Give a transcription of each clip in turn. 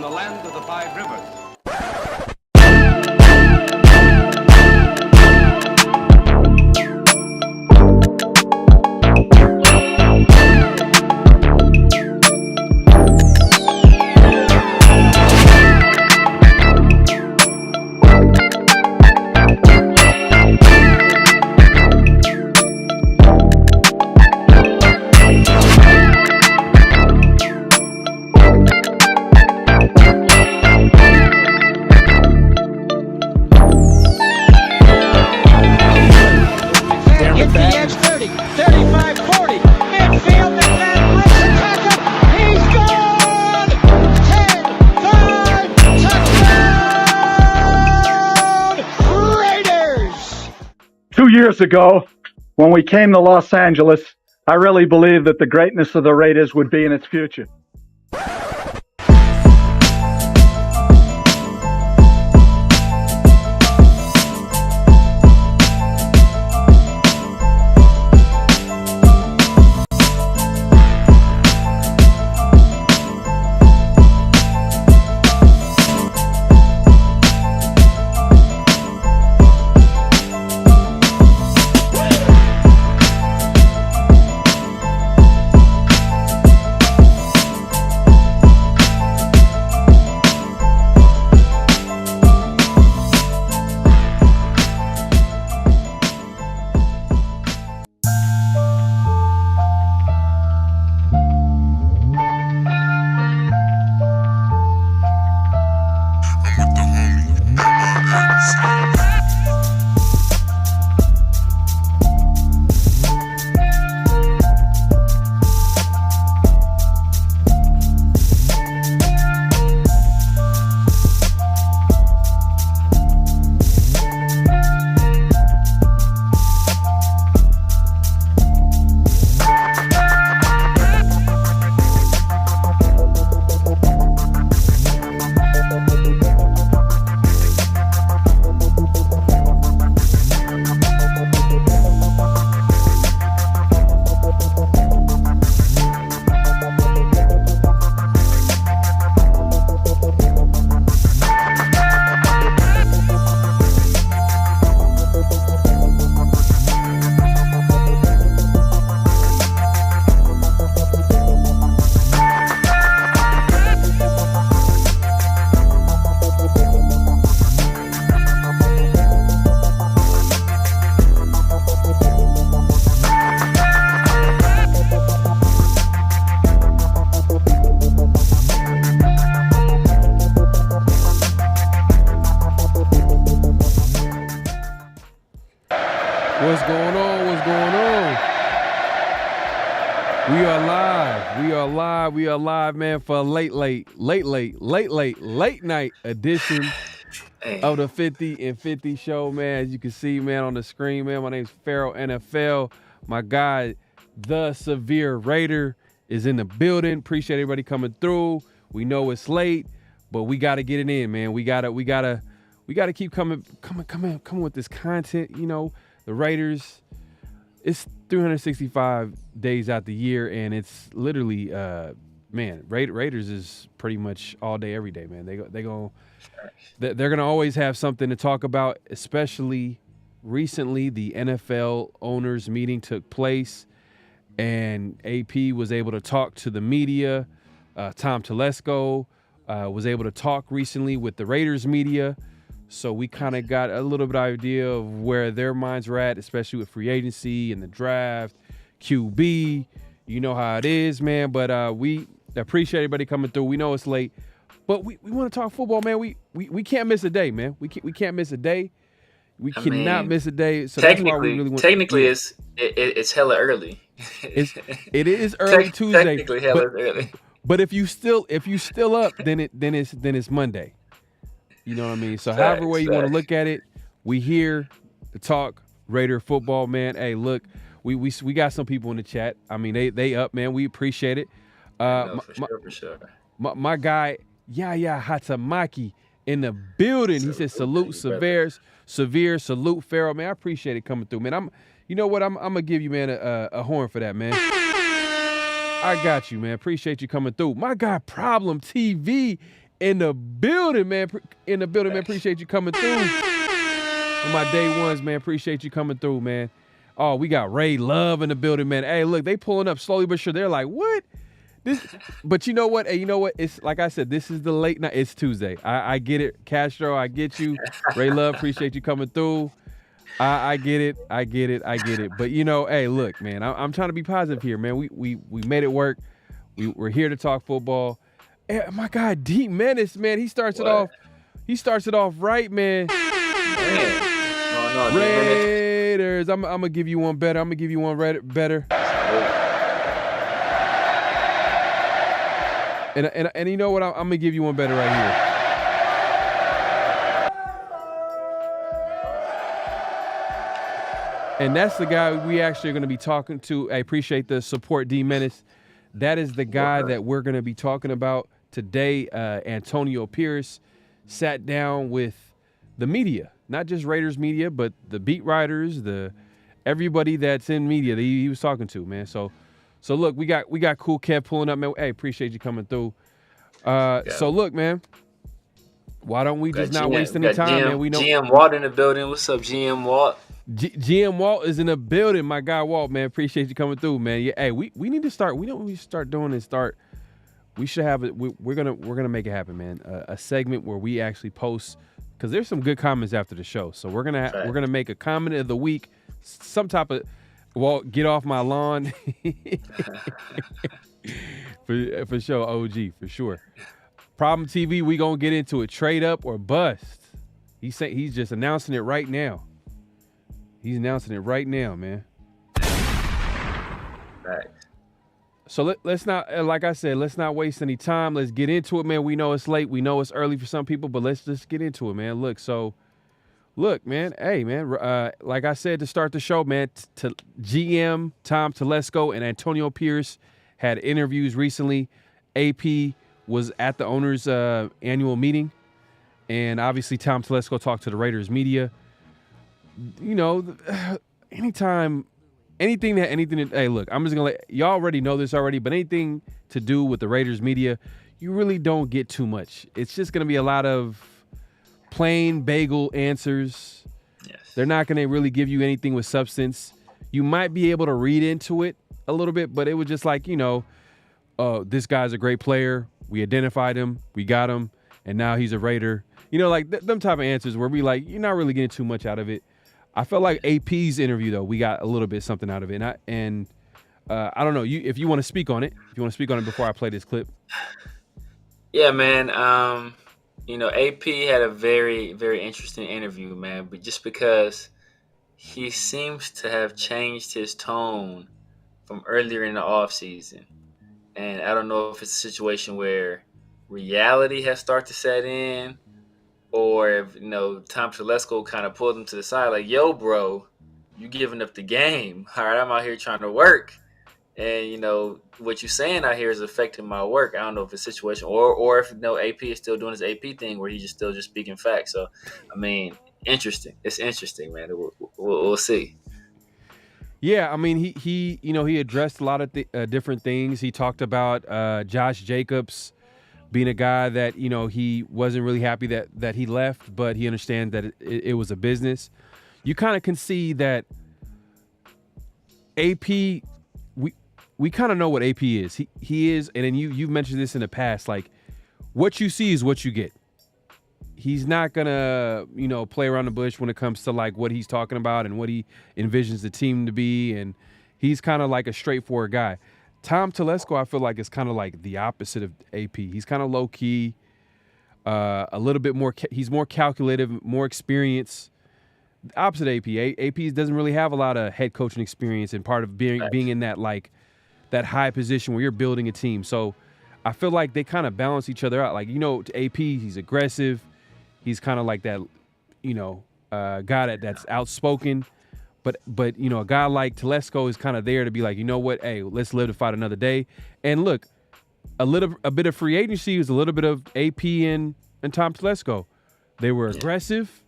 the land of the five rivers. Years ago, when we came to Los Angeles, I really believed that the greatness of the Raiders would be in its future. What's going on? What's going on? We are live. We are live. We are live, man, for a late night edition of the 50 and 50 show, man. As you can see, man, on the screen, man, my name's Pharaoh NFL. My guy, the Severe Raider, is in the building. Appreciate everybody coming through. We know it's late, but we got to get it in, man. We gotta keep coming with this content, you know. The Raiders, it's 365 days out the year, and it's literally, Raiders is pretty much all day, every day, man. They're gonna always have something to talk about. Especially recently, the NFL owners meeting took place, and AP was able to talk to the media. Tom Telesco was able to talk recently with the Raiders media. So we kind of got a little bit of idea of where their minds were at, especially with free agency and the draft, QB. You know how it is, man. But we appreciate everybody coming through. We know it's late, but we want to talk football, man. We can't miss a day, man. We can't miss a day. We cannot miss a day. So technically, that's why we really want. Technically, it's hella early. It is early Tuesday. Technically, hella early. But if you still up, then it's Monday. You know what I mean? So however way you want to look at it, we here to talk Raider football, man. Hey, look, we got some people in the chat. I mean, they up, man. We appreciate it. For sure. My guy, Yaya Hatamaki in the building. He says, salute Severe, salute Pharaoh. Man, I appreciate it coming through, man. You know what? I'm going to give you, man, a horn for that, man. I got you, man. Appreciate you coming through. My guy, Problem TV in the building, man. In the building, man. Appreciate you coming through. On my day ones, man. Appreciate you coming through, man. Oh, we got Ray Love in the building, man. Hey, look, they pulling up slowly but sure. They're like, what? But you know what? Hey, you know what? It's like I said, this is the late night. It's Tuesday. I get it. Castro, I get you. Ray Love, appreciate you coming through. I get it. I get it. But hey, look, man, I'm trying to be positive here, man. We made it work. We're here to talk football. And my guy, D Menace, man, he starts it off right, man. No, Raiders. I'm gonna give you one better. Better. And you know what? I'm gonna give you one better right here. And that's the guy we actually are going to be talking to. I appreciate the support, D Menace. That is the guy that we're going to be talking about today. Antonio Pierce sat down with the media, not just Raiders media, but the beat writers, everybody that's in media that he was talking to, man. So look, we got Cool Kev pulling up, man. Hey, appreciate you coming through. So look, man, why don't we just not waste any time, man? We know GM Walt in the building. What's up, GM Walt? GM Walt is in the building, my guy Walt, man. Appreciate you coming through, man. Yeah, hey, we need to start. We know what we start doing is we should have it. We're gonna make it happen, man. A segment where we actually post, because there's some good comments after the show. So we're gonna make a comment of the week, some type of Walt, get off my lawn. for sure, OG, for sure. Problem TV, we gonna get into it. Trade up or bust. He's just announcing it right now. He's announcing it right now, man. Right. So let's not, like I said, let's not waste any time. Let's get into it, man. We know it's late. We know it's early for some people, but let's just get into it, man. Look, man. Hey, man. Like I said to start the show, man, GM Tom Telesco and Antonio Pierce had interviews recently. AP was at the owners' annual meeting, and obviously Tom Telesco talked to the Raiders media. Anything that, hey, look, I'm just going to y'all already know this already, but anything to do with the Raiders media, you really don't get too much. It's just going to be a lot of plain bagel answers. Yes. They're not going to really give you anything with substance. You might be able to read into it a little bit, but it was just like, this guy's a great player. We identified him. We got him. And now he's a Raider. Like them type of answers where we like, you're not really getting too much out of it. I felt like AP's interview, though, we got a little bit something out of it. And I don't know, if you want to speak on it, before I play this clip. Yeah, man. AP had a very, very interesting interview, man. But just because he seems to have changed his tone from earlier in the offseason. And I don't know if it's a situation where reality has started to set in, or if, Tom Telesco kind of pulled him to the side like, yo, bro, you giving up the game. All right, I'm out here trying to work. And, what you're saying out here is affecting my work. I don't know if it's a situation or if, AP is still doing his AP thing where he's still speaking facts. So, I mean, interesting. It's interesting, man. We'll see. Yeah, I mean, he addressed a lot of different things. He talked about Josh Jacobs being a guy that, he wasn't really happy that he left, but he understands that it was a business. You kind of can see that AP, we kind of know what AP is. He is, and then you've mentioned this in the past, like what you see is what you get. He's not going to, play around the bush when it comes to like what he's talking about and what he envisions the team to be. And he's kind of like a straightforward guy. Tom Telesco, I feel like, is kind of like the opposite of AP. He's kind of low key, a little bit more. He's more calculative, more experienced. The opposite of AP. AP doesn't really have a lot of head coaching experience and part of being in that that high position where you're building a team. So I feel like they kind of balance each other out. Like, to AP, he's aggressive. He's kind of like that, guy that's outspoken. But a guy like Telesco is kind of there to be like, you know what, hey, let's live to fight another day. And look, a bit of free agency is a little bit of AP and Tom Telesco. They were aggressive.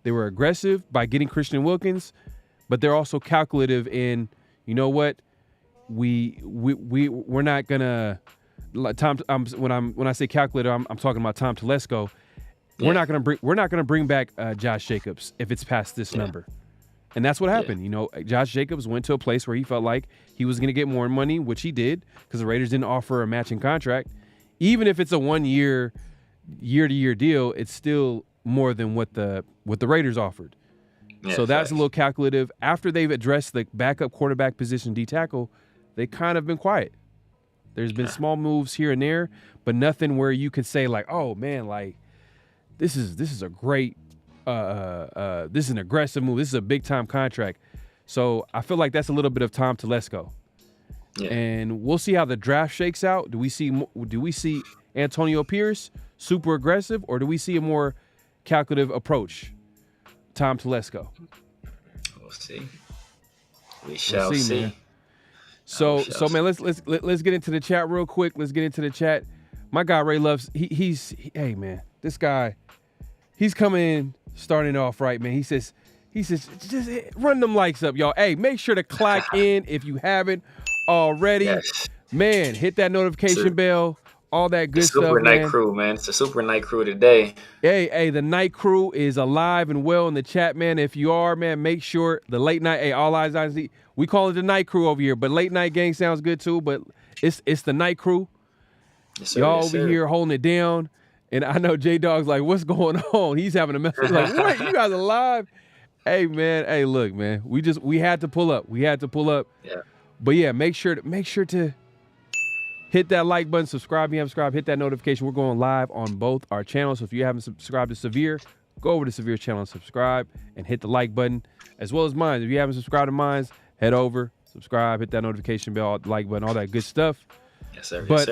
They were aggressive by getting Christian Wilkins, but they're also calculative in, you know what, we're not gonna like Tom. When I say calculator, I'm talking about Tom Telesco. Yeah. We're not gonna bring back Josh Jacobs if it's past this number, and that's what happened. You know, Josh Jacobs went to a place where he felt like he was gonna get more money, which he did, because the Raiders didn't offer a matching contract. Even if it's a 1 year, year-to-year deal, it's still more than what the Raiders offered. Yeah, so that's facts. a little calculative. After they've addressed the backup quarterback position, D tackle, they kind of been quiet. There's been small moves here and there, but nothing where you could say like, oh man, like this is a great, this is an aggressive move. This is a big time contract. So I feel like that's a little bit of Tom Telesco. Yeah. And we'll see how the draft shakes out. Do we see Antonio Pierce super aggressive, or do we see a more calculative approach? Tom Telesco. We'll see. We shall see. Man. So man, let's get into the chat real quick. Let's get into the chat. My guy Ray Loves. Hey man, this guy, he's coming in starting off right, man. He says just run them likes up, y'all. Hey, make sure to clack in if you haven't already. Yes. Man, hit that notification bell. All that good stuff, Super man. Night Crew, man. It's a Super Night Crew today. Hey, the Night Crew is alive and well in the chat, man. If you are, man, make sure the late night. Hey, all eyes on Z. We call it the Night Crew over here, but late night gang sounds good too. But it's the Night Crew. Yes, sir, Y'all yes, over here holding it down, and I know J Dog's like, "What's going on?" He's having a message like, "What? You guys alive?" Hey, man. Hey, look, man. We had to pull up. Yeah. But yeah, make sure to hit that like button, subscribe if you haven't subscribed, hit that notification. We're going live on both our channels. So if you haven't subscribed to Severe, go over to Severe channel and subscribe and hit the like button, as well as mine. If you haven't subscribed to mine, head over, subscribe, hit that notification bell, like button, all that good stuff. Yes, sir. But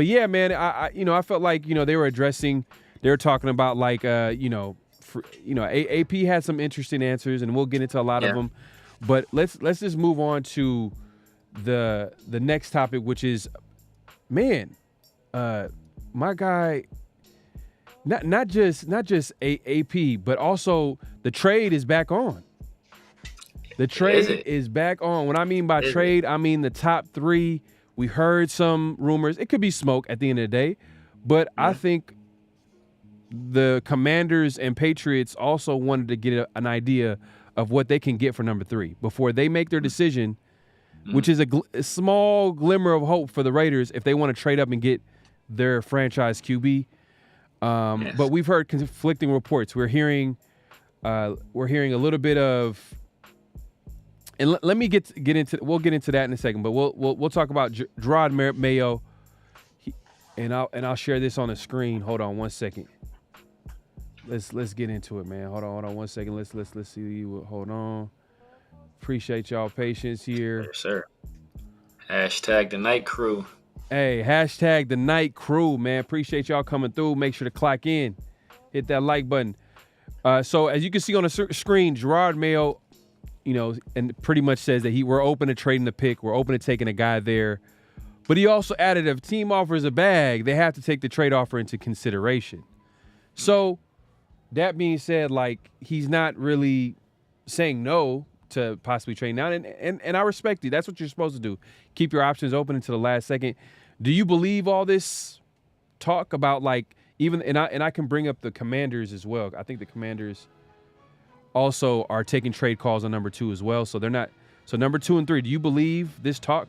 yeah, man, I felt like, they were talking about like, AP had some interesting answers, and we'll get into a lot of them. But let's just move on to the next topic, which is, man, my guy, not just AP, but also the trade is back on. The trade is back on. What I mean by trade, I mean the top three. We heard some rumors. It could be smoke at the end of the day, but I think the Commanders and Patriots also wanted to get an idea of what they can get for number 3 before they make their decision, which is a small glimmer of hope for the Raiders if they want to trade up and get their franchise QB. But we've heard conflicting reports. We're hearing a little bit of, and let me get into. We'll get into that in a second. But we'll talk about Gerard Mayo, and I'll share this on the screen. Hold on one second. Let's get into it, man. Hold on 1 second. Let's see. Hold on. Appreciate y'all patience here. Yes, sir. Hashtag the Night Crew. Hey, hashtag the Night Crew, man. Appreciate y'all coming through. Make sure to clock in. Hit that like button. So as you can see on the screen, Gerard Mayo, and pretty much says that we're open to trading the pick. We're open to taking a guy there. But he also added, if a team offers a bag, they have to take the trade offer into consideration. So that being said, like, he's not really saying no to possibly trading down, and I respect you. That's what you're supposed to do. Keep your options open until the last second. Do you believe all this talk about, like, even, and I can bring up the Commanders as well. I think the Commanders also are taking trade calls on number 2 as well. So they're not. So number 2 and 3. Do you believe this talk?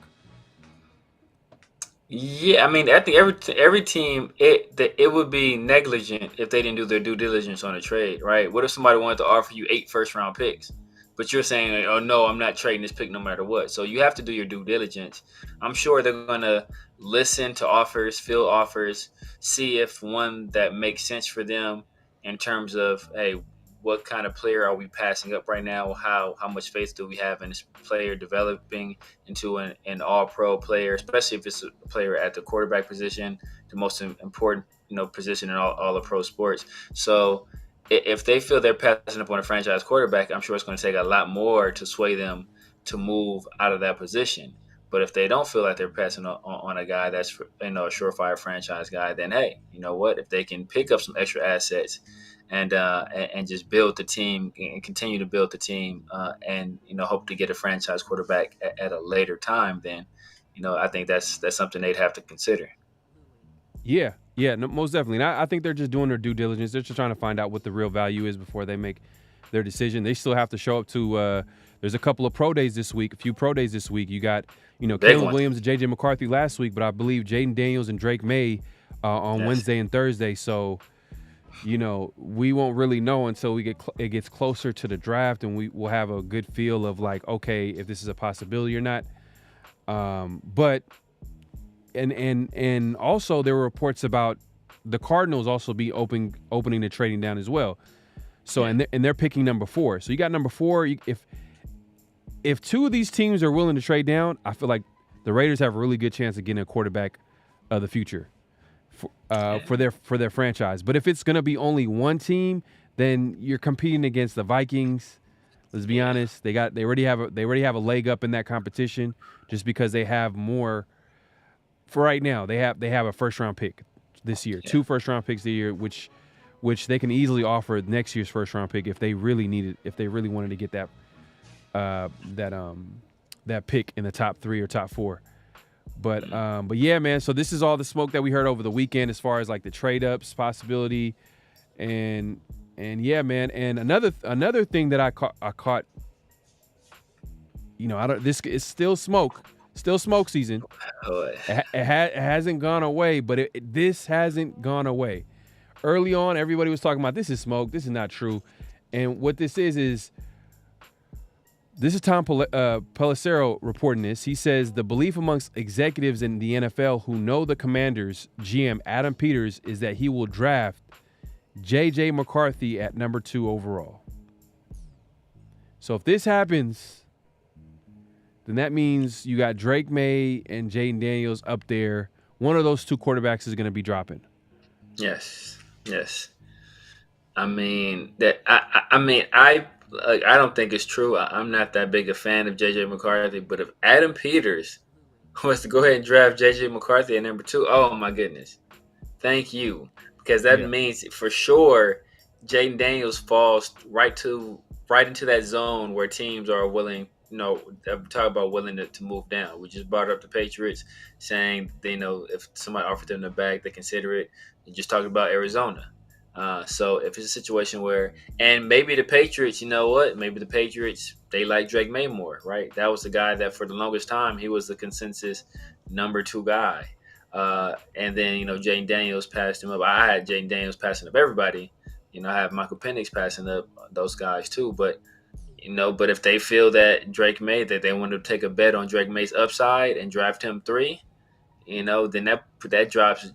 Yeah, I mean, I think every team, it would be negligent if they didn't do their due diligence on a trade, right? What if somebody wanted to offer you 8 first-round picks, but you're saying, oh, no, I'm not trading this pick no matter what. So you have to do your due diligence. I'm sure they're going to listen to offers, field offers, see if one that makes sense for them in terms of, hey, what kind of player are we passing up right now? How much faith do we have in this player developing into an all-pro player, especially if it's a player at the quarterback position, the most important position in all of pro sports. So if they feel they're passing up on a franchise quarterback, I'm sure it's going to take a lot more to sway them to move out of that position. But if they don't feel like they're passing on a guy that's a surefire franchise guy, then hey, you know what? If they can pick up some extra assets and just build the team and continue to build the team and hope to get a franchise quarterback at a later time, then I think that's something they'd have to consider. Yeah, no, most definitely. And I think they're just doing their due diligence. They're just trying to find out what the real value is before they make their decision. They still have to show up to. There's a couple of pro days this week. A few pro days this week. You got Caleb Williams and JJ McCarthy last week, but I believe Jaden Daniels and Drake May on Wednesday and Thursday. So we won't really know until it gets closer to the draft, and we will have a good feel of like, okay, if this is a possibility or not. But and also there were reports about the Cardinals also be opening the trading down as well. So and they're picking number 4. So you got number 4. If two of these teams are willing to trade down, I feel like the Raiders have a really good chance of getting a quarterback of the future for their franchise. But if it's going to be only one team, then you're competing against the Vikings. Let's be honest; they already have a leg up in that competition just because they have more. For right now, they have a first round pick this year, 2 first round picks this year, which they can easily offer next year's first round pick if they really wanted to get that pick in the top 3 or top 4. But yeah, man. So this is all the smoke that we heard over the weekend as far as like the trade ups possibility, and yeah, man. And another thing that I caught. This is still smoke season. It hasn't gone away, but this hasn't gone away. Early on, everybody was talking about this is smoke. This is not true, and what this is. This is Tom Telesco reporting this. He says the belief amongst executives in the NFL who know the Commanders GM Adam Peters is that he will draft J.J. McCarthy at number 2 overall. So if this happens, then that means you got Drake May and Jaden Daniels up there. One of those 2 quarterbacks is going to be dropping. Yes. I mean I don't think it's true. I'm not that big a fan of J.J. McCarthy, but if Adam Peters wants to go ahead and draft J.J. McCarthy at number 2, oh my goodness, thank you, because that means for sure Jaden Daniels falls right into that zone where teams are willing. Talk about willing to move down. We just brought up the Patriots saying if somebody offered them the bag, they consider it. We just talked about Arizona. So if it's a situation where, and maybe the Patriots, maybe the Patriots, they like Drake May more, right? That was the guy that for the longest time, he was the consensus number 2 guy. And then, Jaden Daniels passed him up. I had Jaden Daniels passing up everybody. I have Michael Penix passing up those guys too. But if they feel that Drake May, that they want to take a bet on Drake May's upside and draft him 3, then that drops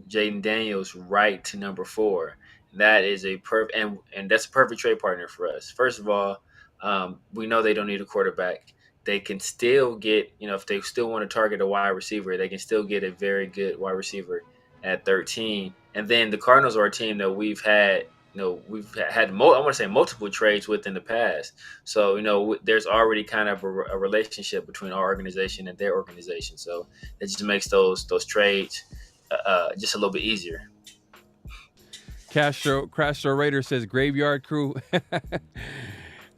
Jaden Daniels right to number 4. That is a perfect, and that's a perfect trade partner for us. First of all, we know they don't need a quarterback. They can still get, if they still want to target a wide receiver, they can still get a very good wide receiver at 13. And then the Cardinals are a team that we've had multiple trades with in the past. So, there's already kind of a relationship between our organization and their organization. So it just makes those trades just a little bit easier. Castro Raider says graveyard crew.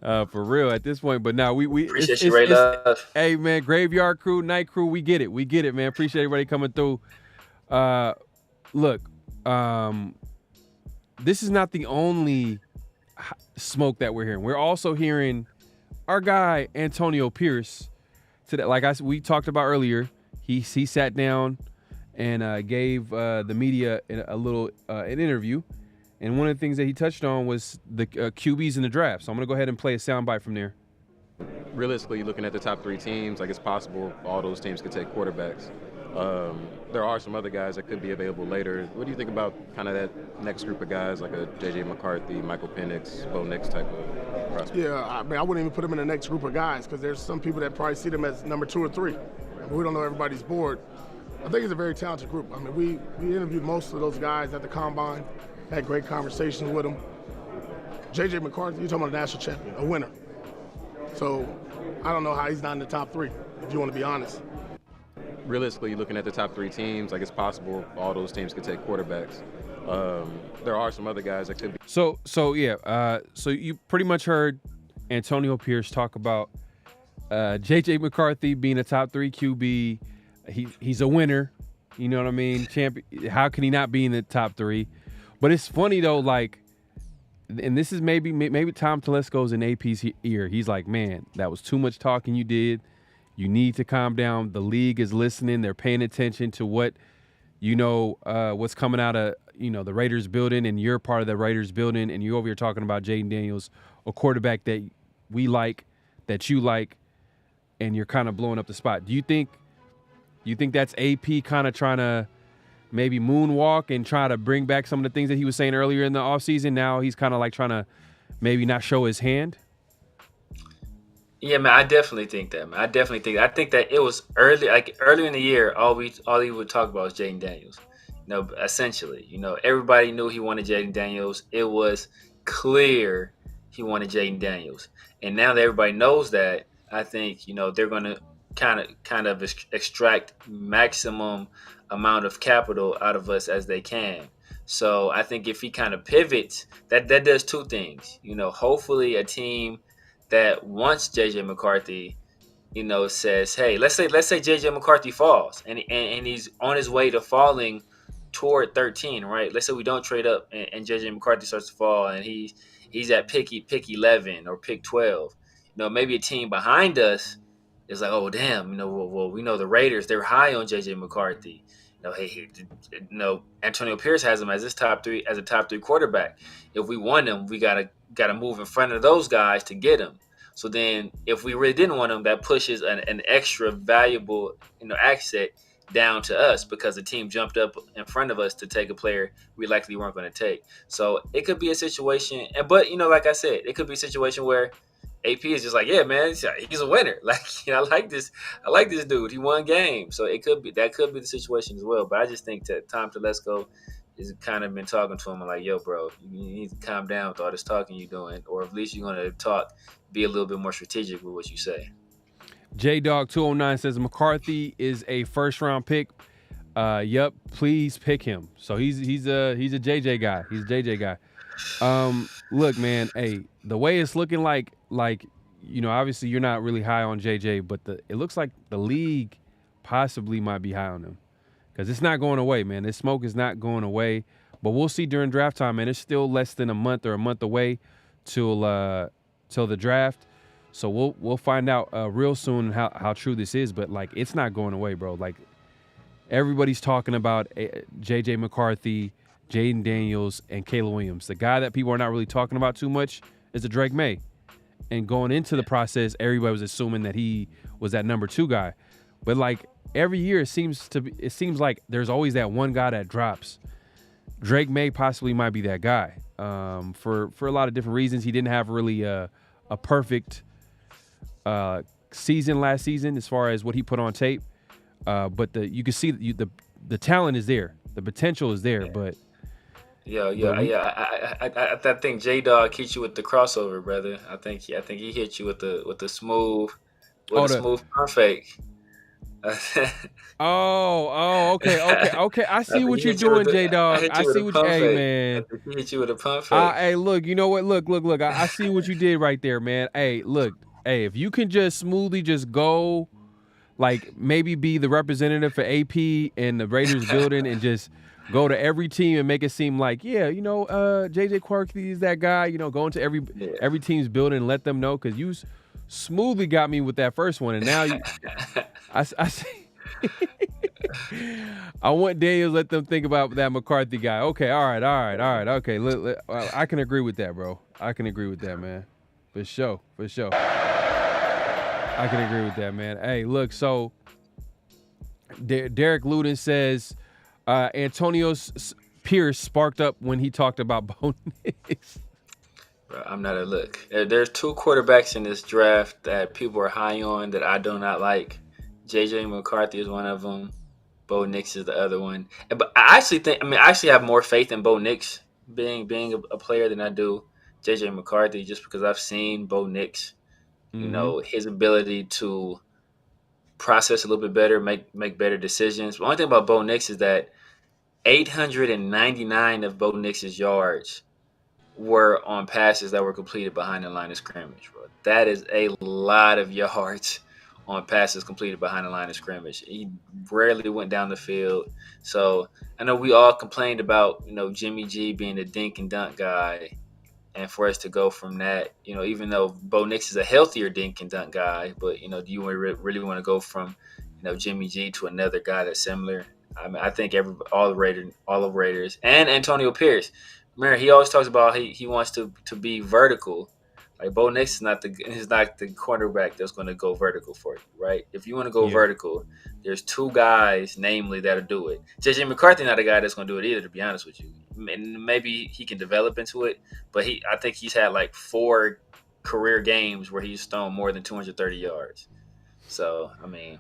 For real at this point, but now we appreciate you, Ray Love. Hey man, graveyard crew, night crew, we get it, man. Appreciate everybody coming through. Look, this is not the only smoke that we're hearing. We're also hearing our guy Antonio Pierce today. Like we talked about earlier, he sat down and gave the media an interview. And one of the things that he touched on was the QBs in the draft. So I'm going to go ahead and play a soundbite from there. Realistically, looking at the top 3 teams, like it's possible all those teams could take quarterbacks. There are some other guys that could be available later. What do you think about kind of that next group of guys, like a J.J. McCarthy, Michael Penix, Bo Nix type of prospect? Yeah, I wouldn't even put them in the next group of guys because there's some people that probably see them as number 2 or 3. We don't know everybody's board. I think it's a very talented group. I mean, we interviewed most of those guys at the Combine. Had great conversations with him. J.J. McCarthy, you're talking about a national champion, a winner. So I don't know how he's not in the top 3, if you want to be honest. Realistically, looking at the top 3 teams, like it's possible all those teams could take quarterbacks. There are some other guys that could be. So you pretty much heard Antonio Pierce talk about J.J. McCarthy being a top 3 QB. He's a winner. You know what I mean? Champion. How can he not be in the top 3? But it's funny though, like, and this is maybe Tom Telesco's in AP's ear. He's like, man, that was too much talking you did. You need to calm down. The league is listening. They're paying attention to what, what's coming out of, the Raiders building, and you're part of the Raiders building, and you're over here talking about Jaden Daniels, a quarterback that we like, that you like, and you're kind of blowing up the spot. Do you think that's AP kind of trying to maybe moonwalk and try to bring back some of the things that he was saying earlier in the offseason? Now he's kind of like trying to maybe not show his hand? Yeah, man, I definitely think that, man. I think that it was earlier in the year, all he would talk about was Jaden Daniels. Essentially, everybody knew he wanted Jaden Daniels. It was clear he wanted Jaden Daniels. And now that everybody knows that, I think, they're going to kind of extract maximum amount of capital out of us as they can. So I think if he kind of pivots, that does two things. Hopefully a team that wants JJ McCarthy, says, hey, let's say JJ McCarthy falls and he's on his way to falling toward 13, right? Let's say we don't trade up and JJ McCarthy starts to fall and he's at pick 11 or pick 12. Maybe a team behind us is like, oh damn, well, we know the Raiders, they're high on JJ McCarthy. Antonio Pierce has him as a top 3 quarterback. If we want him, we gotta move in front of those guys to get him. So then, if we really didn't want him, that pushes an extra valuable asset down to us because the team jumped up in front of us to take a player we likely weren't going to take. So it could be a situation, but like I said, it could be a situation where AP is just like, yeah, man, he's a winner. Like, I like this dude. He won games. So that could be the situation as well. But I just think that Tom Telesco has kind of been talking to him and like, yo, bro, you need to calm down with all this talking you're doing, or at least you're going to be a little bit more strategic with what you say. JDog209 says McCarthy is a first-round pick. Yep, please pick him. So he's a JJ guy. He's a JJ guy. Look, man, hey, the way it's looking like obviously you're not really high on JJ, but it looks like the league possibly might be high on him because it's not going away, man. This smoke is not going away. But we'll see during draft time, man. It's still less than a month away till the draft. So we'll find out real soon how true this is. But like, it's not going away, bro. Like, everybody's talking about JJ McCarthy, Jaden Daniels, and Caleb Williams. The guy that people are not really talking about too much is the Drake May. And going into the process, everybody was assuming that he was that number 2 guy. But like, every year it seems like there's always that one guy that drops. Drake May possibly might be that guy. For a lot of different reasons. He didn't have really a perfect season last season as far as what he put on tape. But you can see the talent is there. The potential is there, but I think J-Dog hit you with the crossover, brother. I think he hit you with the smooth pump fake. Okay. I see what you're doing, J-Dog. I see what hey, man. He hit you with a pump fake. Hey, look, you know what? Look. I see what you did right there, man. Hey, look. Hey, if you can just smoothly just go, like, maybe be the representative for AP in the Raiders building and just go to every team and make it seem like, JJ Quarkey is that guy, go into every team's building and let them know, because you smoothly got me with that first one, and now I see. I want Daniels let them think about that McCarthy guy. Okay, all right. Okay, I can agree with that, bro. I can agree with that, man. For sure. I can agree with that, man. Hey, look, so Derek Luden says Antonio Pierce sparked up when he talked about Bo Nix. Bro, I'm not a look. There's 2 quarterbacks in this draft that people are high on that I do not like. JJ McCarthy is one of them. Bo Nix is the other one. But I actually have more faith in Bo Nix being a player than I do JJ McCarthy, just because I've seen Bo Nix. His ability to process a little bit better, make better decisions. The only thing about Bo Nix is that 899 of Bo Nix's yards were on passes that were completed behind the line of scrimmage, bro. That is a lot of yards on passes completed behind the line of scrimmage. He rarely went down the field. So I know we all complained about, Jimmy G being the dink and dunk guy. And for us to go from that, even though Bo Nix is a healthier dink and dunk guy, but, do you really want to go from, Jimmy G to another guy that's similar? I mean, I think all the Raiders and Antonio Pierce. Remember, he always talks about he wants to be vertical. Like Bo Nix is not the cornerback that's going to go vertical for you, right? If you want to go vertical, there's two guys, namely, that'll do it. JJ McCarthy not a guy that's going to do it either, to be honest with you. And maybe he can develop into it, but I think he's had like 4 career games where he's thrown more than 230 yards. So I mean.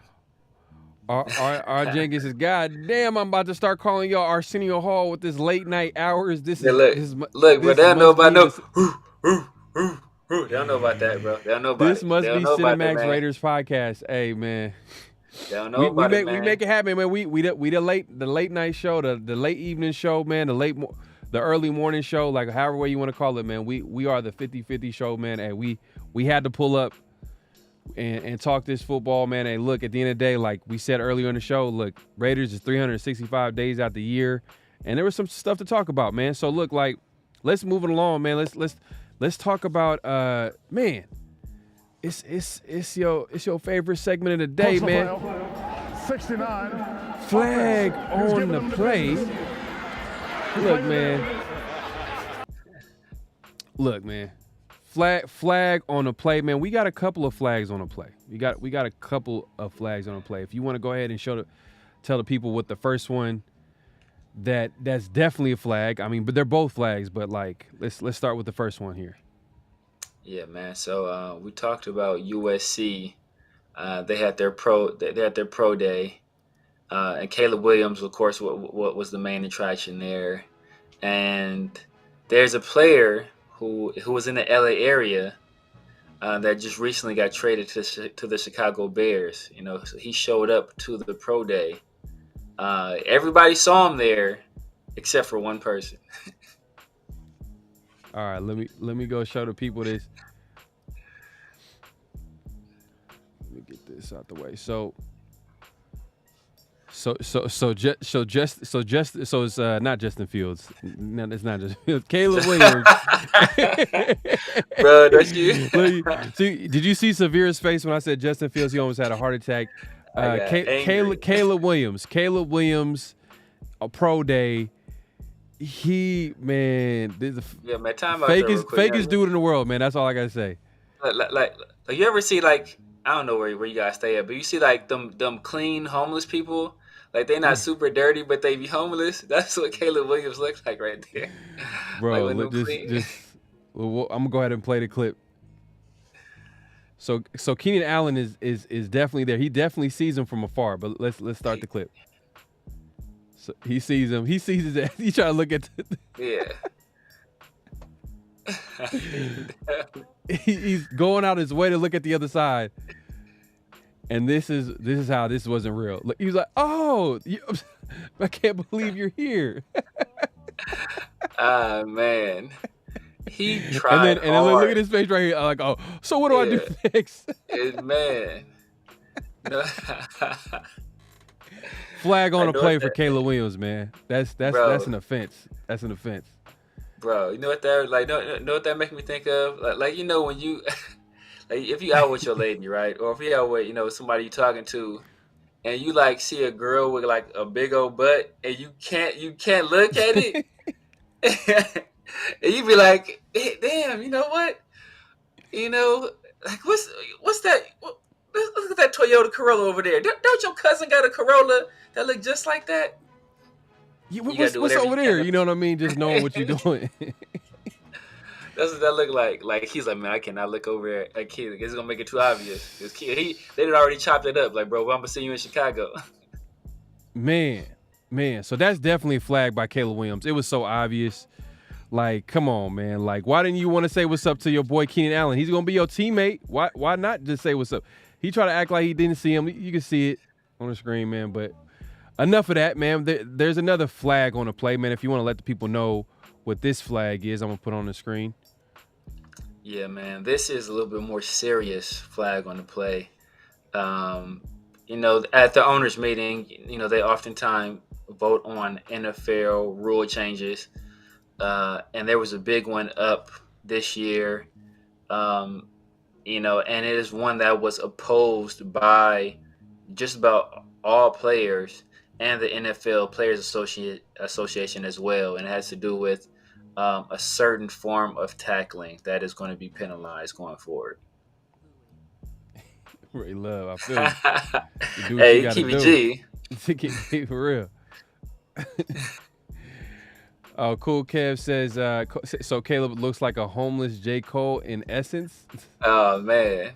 Our Jenkins is, God damn, I'm about to start calling y'all Arsenio Hall with this late night hours. Look, but they don't know about they don't know about that, bro. They don't know about this must be Cinemax Raiders podcast. Hey, man. They don't know about it, man. We make it happen, man. We the late night show, the late evening show, man, the early morning show, like however way you want to call it, man. We are the 50-50 show, man, and we had to pull up and talk this football, man. And look, at the end of the day, like we said earlier in the show, look, Raiders is 365 days out the year, and there was some stuff to talk about, man. So look, like, let's move it along, man. Let's talk about man. It's your favorite segment of the day, man. 69. Flag on the play. Look, man. Flag on the play, man. We got a couple of flags on the play. We got a couple of flags on the play. If you want to go ahead and tell the people what the first one that's definitely a flag. I mean, but they're both flags. But like, let's start with the first one here. Yeah, man. So we talked about USC. They had their pro day, and Caleb Williams, of course, what was the main attraction there. And there's a player who was in the LA area that just recently got traded to the Chicago Bears. So he showed up to the pro day. Everybody saw him there, except for one person. All right, let me go show the people this. Let me get this out the way. So it's not Justin Fields. No, it's not Justin Fields. Caleb Williams. Bro, that's you. Did you see Severe's face when I said Justin Fields? He almost had a heart attack. Caleb Williams, a pro day. Man, time out fakest dude in the world, man. That's all I gotta say. Like you ever see, like, I don't know where you guys stay at, but you see like them clean homeless people, like they not super dirty, but they be homeless. That's what Caleb Williams looks like right there, bro. Like I'm gonna go ahead and play the clip. So Keenan Allen is definitely there. He definitely sees him from afar. But let's start the clip. So he sees him. He sees his ass. He try to look at. He's going out his way to look at the other side. And this is how this wasn't real. He was like, "Oh, I can't believe you're here." Man. He tried and then look at his face right here. Like, oh, so what do I do next? Man. Flag on a play for Caleb Williams, man. That's an offense. That's an offense. Bro, you know what that makes me think of? Like when you like if you out with your lady, right? Or if you out with, somebody you talking to, and you like see a girl with like a big old butt and you can't look at it. And you be like, hey, damn, you know what? Like what's that? Look at that Toyota Corolla over there. Don't your cousin got a Corolla that look just like that? Yeah, what's over there? You know what I mean? Just knowing what you're doing. That's what that look like. Like he's like, man, I cannot look over there. Like kid, it's gonna make it too obvious. They had already chopped it up. Like, bro, I'm gonna see you in Chicago. Man. So that's definitely flagged by Caleb Williams. It was so obvious. Like, come on, man. Like, why didn't you want to say what's up to your boy Keenan Allen? He's gonna be your teammate. Why not just say what's up? He tried to act like he didn't see him. You can see it on the screen, man. But enough of that, man. There's another flag on the play, man. If you want to let the people know what this flag is, I'm gonna put on the screen. Yeah, man. This is a little bit more serious flag on the play. At the owners' meeting, they oftentimes vote on NFL rule changes, and there was a big one up this year. Um, and it is one that was opposed by just about all players and the NFL Players Association as well, and it has to do with a certain form of tackling that is going to be penalized going forward. Ray Love, I feel you. You do what you Hey, got to keep it do. G. For real. Oh, Cool Kev says, so Caleb looks like a homeless J. Cole in essence. Oh man,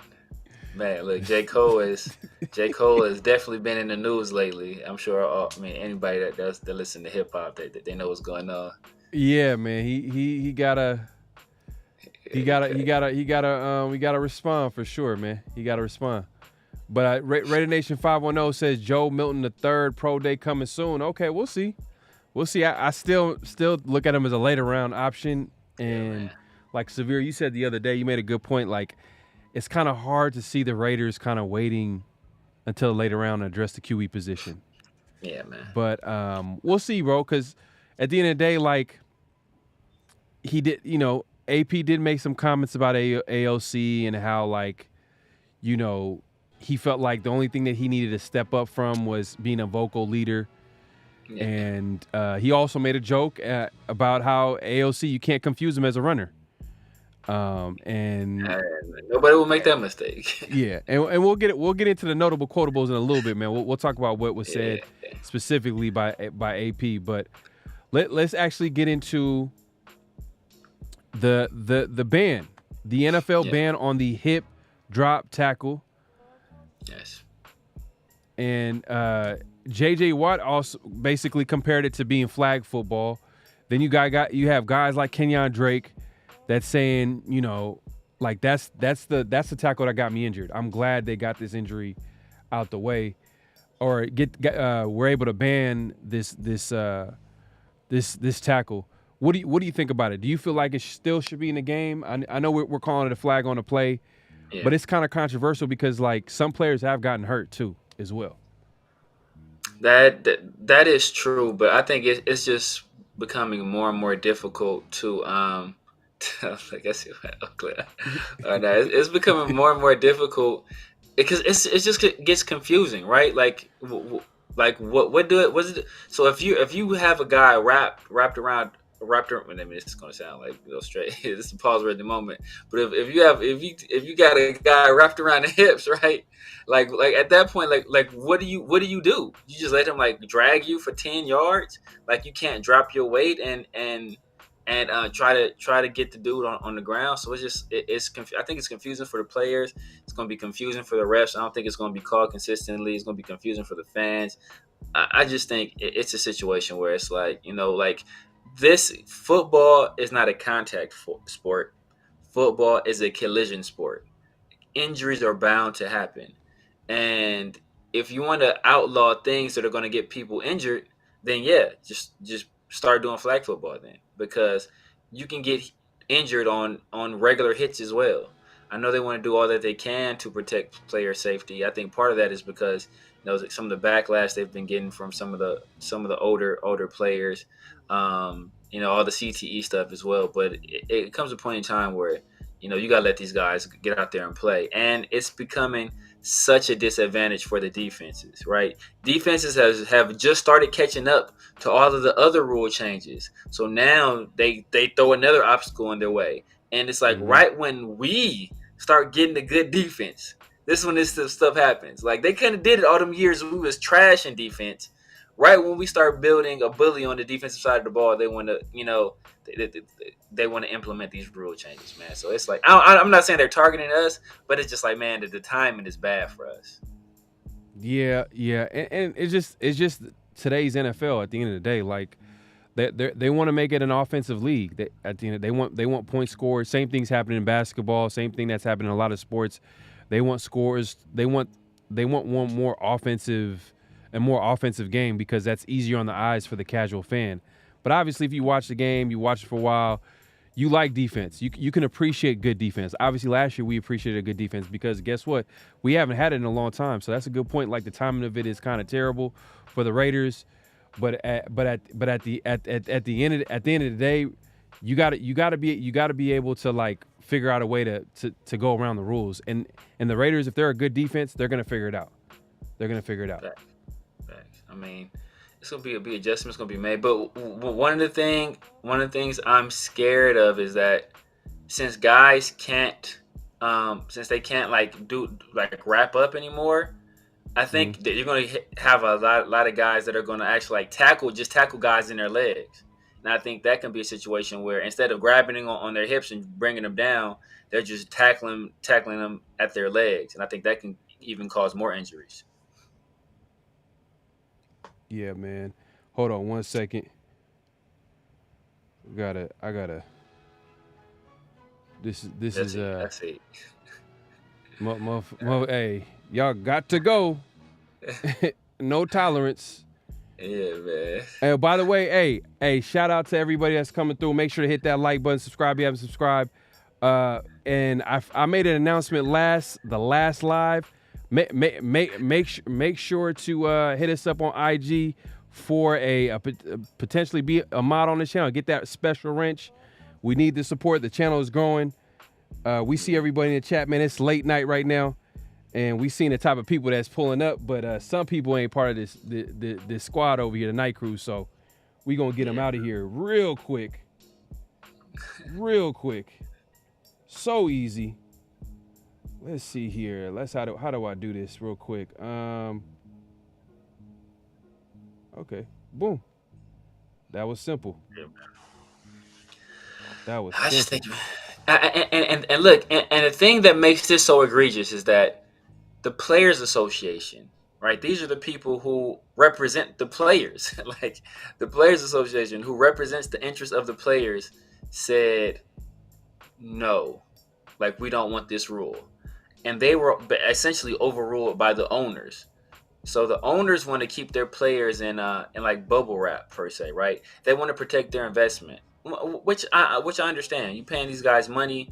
look, J. Cole has definitely been in the news lately. I'm sure. Anybody that listen to hip hop, they know what's going on. Yeah, man. We gotta respond for sure, man. He gotta respond. But Raider Nation 510 says Joe Milton III pro day coming soon. Okay, we'll see. I still look at him as a later round option. And like Severe, you said the other day, you made a good point. Like, it's kind of hard to see the Raiders kind of waiting until the later round to address the QE position. Yeah, man. But we'll see, bro. Because at the end of the day, like, he did, AP did make some comments about AOC and how, like, he felt like the only thing that he needed to step up from was being a vocal leader. Yeah. And he also made a joke about how AOC, you can't confuse him as a runner. And nobody will make that mistake. Yeah, and we'll get into the notable quotables in a little bit, man. We'll talk about what was said specifically by AP, but let's actually get into the ban, the NFL ban on the hip drop tackle. Yes. And J.J. Watt also basically compared it to being flag football. Then you have guys like Kenyon Drake that's saying, like that's the tackle that got me injured. I'm glad they got this injury out the way, or we're able to ban this tackle. What do you think about it? Do you feel like it still should be in the game? I know we're calling it a flag on the play, but it's kind of controversial because like some players have gotten hurt too as well. That is true, but I think it's just becoming more and more difficult to I guess it's becoming more and more difficult because it just gets confusing, right? Like what do it? Was it? So if you have a guy wrapped around. I mean, this is gonna sound like straight. This is a pause right at the moment. But if you got a guy wrapped around the hips, right? Like at that point, like what do you do? You just let him like drag you for 10 yards? Like you can't drop your weight and try to get the dude on the ground. So it's I think it's confusing for the players. It's gonna be confusing for the refs. I don't think it's gonna be called consistently. It's gonna be confusing for the fans. I just think it's a situation where it's like like. This football is not a contact sport. Football is a collision sport. Injuries are bound to happen. And if you want to outlaw things that are going to get people injured, then just start doing flag football then, because you can get injured on regular hits as well. I know they want to do all that they can to protect player safety. I think part of that is because some of the backlash they've been getting from some of the older players. All the CTE stuff as well. But it comes a point in time where, you got to let these guys get out there and play. And it's becoming such a disadvantage for the defenses, right? Defenses have just started catching up to all of the other rule changes. So now they throw another obstacle in their way. And it's like right when we start getting a good defense, this is when this stuff happens. Like they kind of did it all them years we was trash in defense. Right when we start building a bully on the defensive side of the ball, they want to, they want to implement these rule changes, man. So it's like I'm not saying they're targeting us, but it's just like, man, the timing is bad for us. Yeah, and it's just today's NFL. At the end of the day, like they want to make it an offensive league. They want point scores. Same thing's happening in basketball. Same thing that's happening in a lot of sports. They want scores. They want one more offensive game because that's easier on the eyes for the casual fan. But obviously, if you watch the game, you watch it for a while, you like defense. You can appreciate good defense. Obviously, last year we appreciated a good defense because guess what? We haven't had it in a long time. So that's a good point. Like the timing of it is kind of terrible for the Raiders, but at the end of the day, you got to be able to like figure out a way to go around the rules. And the Raiders, if they're a good defense, they're gonna figure it out. They're gonna figure it out. Facts. I mean, it's gonna be adjustments gonna be made. But one of the things I'm scared of is that since guys can't, since they can't like do like wrap up anymore, I think that you're gonna have a lot of guys that are gonna actually like tackle guys in their legs. And I think that can be a situation where instead of grabbing them on their hips and bringing them down, they're just tackling them at their legs. And I think that can even cause more injuries. Yeah, man. Hold on 1 second. I gotta. This is That's it. Hey, y'all got to go. No tolerance. Yeah, man. And by the way, hey, shout out to everybody that's coming through. Make sure to hit that like button, subscribe if you haven't subscribed. And I made an announcement the last live. Make sure to hit us up on IG for a potentially be a mod on the channel. Get that special wrench. We need the support. The channel is growing. We see everybody in the chat, man. It's late night right now. And we seen the type of people that's pulling up, but some people ain't part of this squad over here, the night crew. So we gonna get them out of here real quick. So easy. Let's see here. How do I do this real quick? Okay, boom. That was simple. I just think, and look, and the thing that makes this so egregious is that the Players Association, right? These are the people who represent the players. Like the Players Association, who represents the interests of the players, said no, like we don't want this rule, and they were essentially overruled by the owners. So the owners want to keep their players in like bubble wrap per se, right? They want to protect their investment, which I understand. You paying these guys money.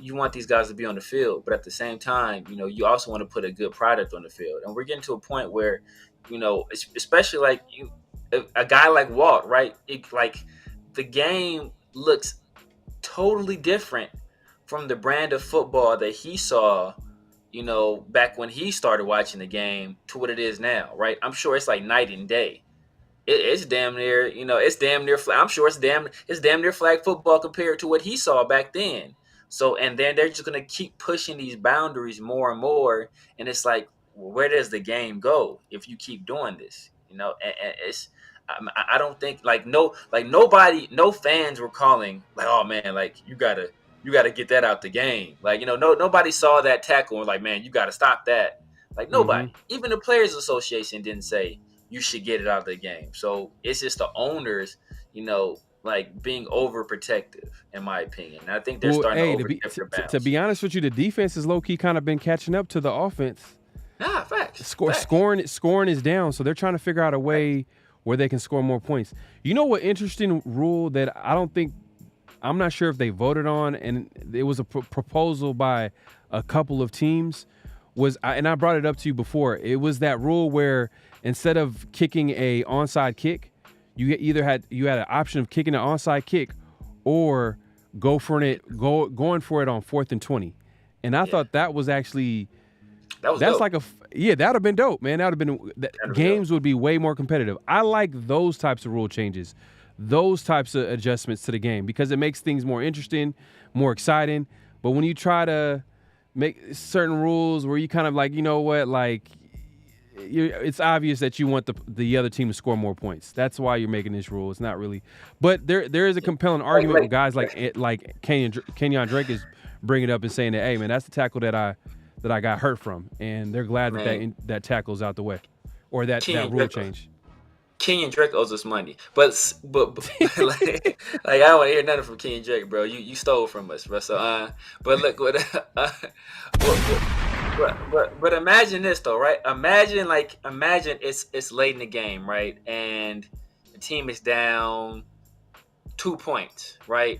You want these guys to be on the field, but at the same time, you also want to put a good product on the field. And we're getting to a point where, especially like a guy like Walt, right? Like the game looks totally different from the brand of football that he saw, back when he started watching the game to what it is now, right? I'm sure it's like night and day. It's damn near, it's damn near. I'm sure it's damn near flag football compared to what he saw back then. So, and then they're just going to keep pushing these boundaries more and more. And it's like, where does the game go if you keep doing this? And it's, I don't think nobody, no fans were calling like, oh man, like you gotta get that out the game. Like, nobody saw that tackle and like, man, you got to stop that. Like nobody, even the Players Association didn't say you should get it out of the game. So it's just the owners, like being overprotective, in my opinion. And I think they're starting to overstep their bounds. To be honest with you, the defense has low key kind of been catching up to the offense. Facts. Scoring is down, so they're trying to figure out a way where they can score more points. You know what interesting rule that I'm not sure if they voted on, and it was a proposal by a couple of teams, and I brought it up to you before. It was that rule where instead of kicking a onside kick, you had an option of kicking an onside kick or going for it on 4th and 20. And I thought that was actually that's dope. Like that would have been dope, man. That would have been games would be way more competitive. I like those types of rule changes, those types of adjustments to the game because it makes things more interesting, more exciting. But when you try to make certain rules where you kind of like, it's obvious that you want the other team to score more points. That's why you're making this rule. It's not really, but there is a compelling argument with guys like Kenyon Drake is bringing it up and saying that, hey man, that's the tackle that I got hurt from, and they're glad that tackle's out the way, or that rule change. Kenyon Drake owes us money, but like I don't want to hear nothing from Kenyon Drake, bro. You stole from us, bro. So but look But imagine this though, right? Imagine it's late in the game, right? And the team is down 2 points, right?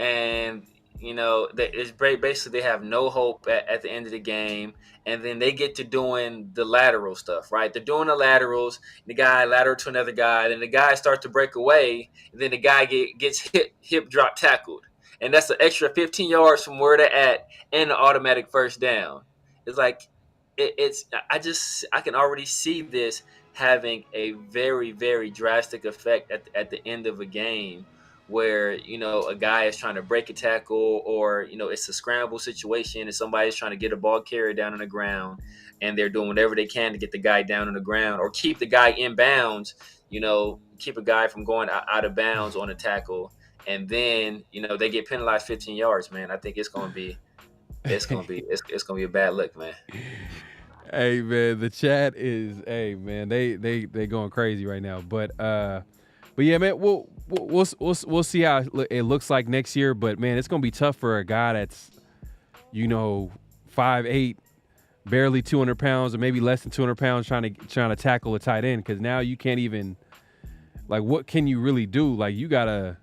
and it's basically they have no hope at the end of the game, and then they get to doing the lateral stuff, right? They're doing the laterals, the guy lateral to another guy, then the guy starts to break away, and then the guy gets hip drop tackled, and that's an extra 15 yards from where they're at, and an automatic first down. It's like I can already see this having a very, very drastic effect at the end of a game, where a guy is trying to break a tackle, or it's a scramble situation and somebody's trying to get a ball carrier down on the ground, and they're doing whatever they can to get the guy down on the ground or keep the guy in bounds, keep a guy from going out of bounds on a tackle, and then they get penalized 15 yards. Man, I think it's gonna be a bad look, man. Hey man, the chat is they going crazy right now. But yeah, man, we'll see how it looks like next year. But man, it's gonna be tough for a guy that's 5'8", barely 200 pounds, or maybe less than 200 pounds, trying to tackle a tight end, because now you can't even, like, what can you really do? Like, you gotta,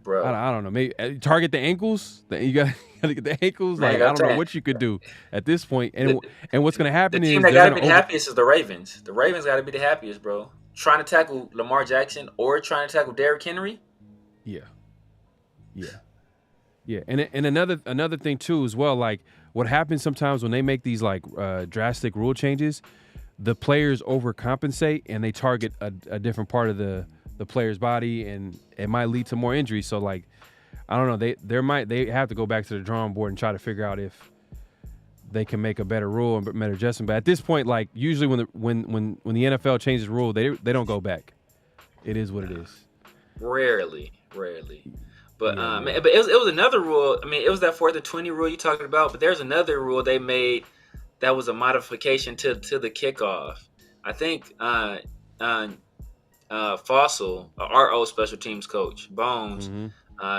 bro, I don't know, maybe target the ankles. You gotta get the ankles. Like, I don't know what you could do at this point. And what's gonna happen is the team that gotta be the happiest is the Ravens. The Ravens gotta be the happiest, bro. Trying to tackle Lamar Jackson or trying to tackle Derrick Henry. Yeah. And another thing too as well, like what happens sometimes when they make these like drastic rule changes, the players overcompensate and they target a different part of the player's body, and it might lead to more injuries. So like, I don't know, they have to go back to the drawing board and try to figure out if they can make a better rule and better adjustment. But at this point, like, usually when the NFL changes the rule, they don't go back. It is what it is. Rarely. But but it was another rule. I mean, it was that 4th and 20 rule you talking about. But there's another rule they made that was a modification to the kickoff. I think Fossil, our old special teams coach, Bones. Mm-hmm.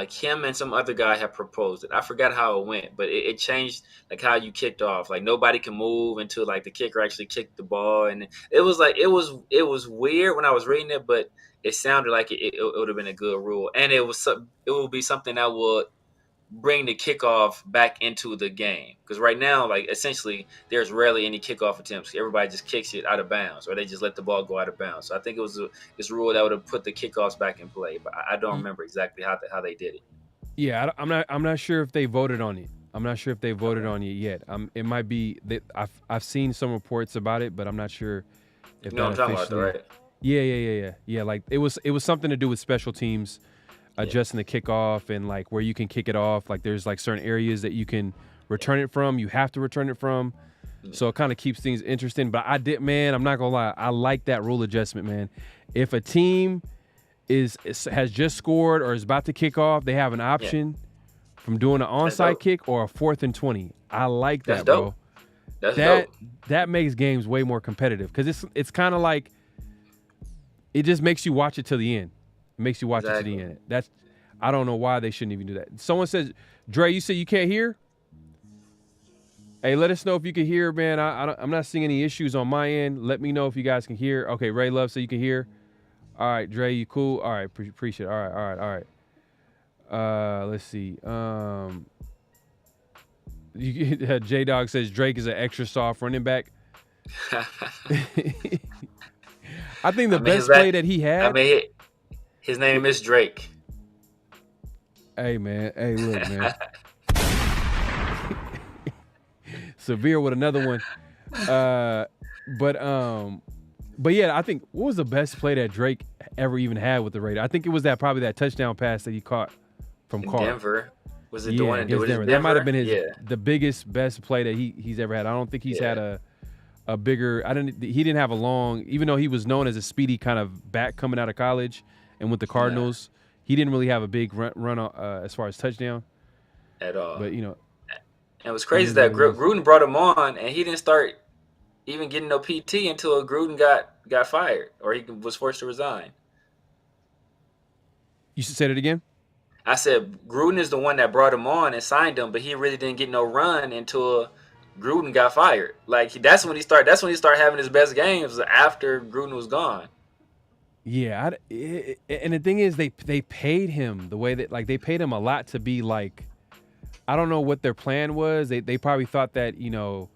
Kim and some other guy have proposed it. I forgot how it went, but it changed like how you kicked off. Like, nobody can move until like the kicker actually kicked the ball, and it was weird when I was reading it, but it sounded like it would have been a good rule, and it would be something that would bring the kickoff back into the game, because right now, like, essentially there's rarely any kickoff attempts. Everybody just kicks it out of bounds, or they just let the ball go out of bounds. So I think it was this rule that would have put the kickoffs back in play, but I don't remember exactly how they did it. Yeah, I'm not sure if they voted on it. I'm not sure if they voted on it yet. It might be that I've seen some reports about it, but I'm not sure if what I'm talking about, though, right? Yeah. Like, it was something to do with special teams. Adjusting the kickoff and like where you can kick it off. Like, there's like certain areas that you can return it from. You have to return it from. So it kind of keeps things interesting. But I'm not gonna lie, I like that rule adjustment, man. If a team has just scored or is about to kick off, they have an option from doing an onside kick or a 4th and 20. I like that, bro. That's dope. That makes games way more competitive, because it's kind of like, it just makes you watch it till the end. Makes you watch it to the end. I don't know why they shouldn't even do that. Someone says, Dre, you said you can't hear? Hey, let us know if you can hear, man. I'm not seeing any issues on my end. Let me know if you guys can hear. Okay, Ray Love said you can hear. All right, Dre, you cool? All right, appreciate it. All right. Let's see. J-Dog says Drake is an extra soft running back. I think the best play that he had. His name is Drake. Hey, man. Hey, look, man. Severe with another one. But yeah, I think, what was the best play that Drake ever even had with the Raiders? I think it was probably that touchdown pass that he caught from Carr. Denver. Was it the one in Denver? That might have been the biggest, best play that he's ever had. I don't think he's had a bigger. He didn't have a long, even though he was known as a speedy kind of back coming out of college. And with the Cardinals, he didn't really have a big run as far as touchdown. At all. But, and it was crazy that Gruden brought him on, and he didn't start even getting no PT until Gruden got fired, or he was forced to resign. You should say that again? I said Gruden is the one that brought him on and signed him, but he really didn't get no run until Gruden got fired. Like, that's when he started having his best games, after Gruden was gone. Yeah, and the thing is, they paid him the way that, like, they paid him a lot to be like, I don't know what their plan was. They probably thought that, you know,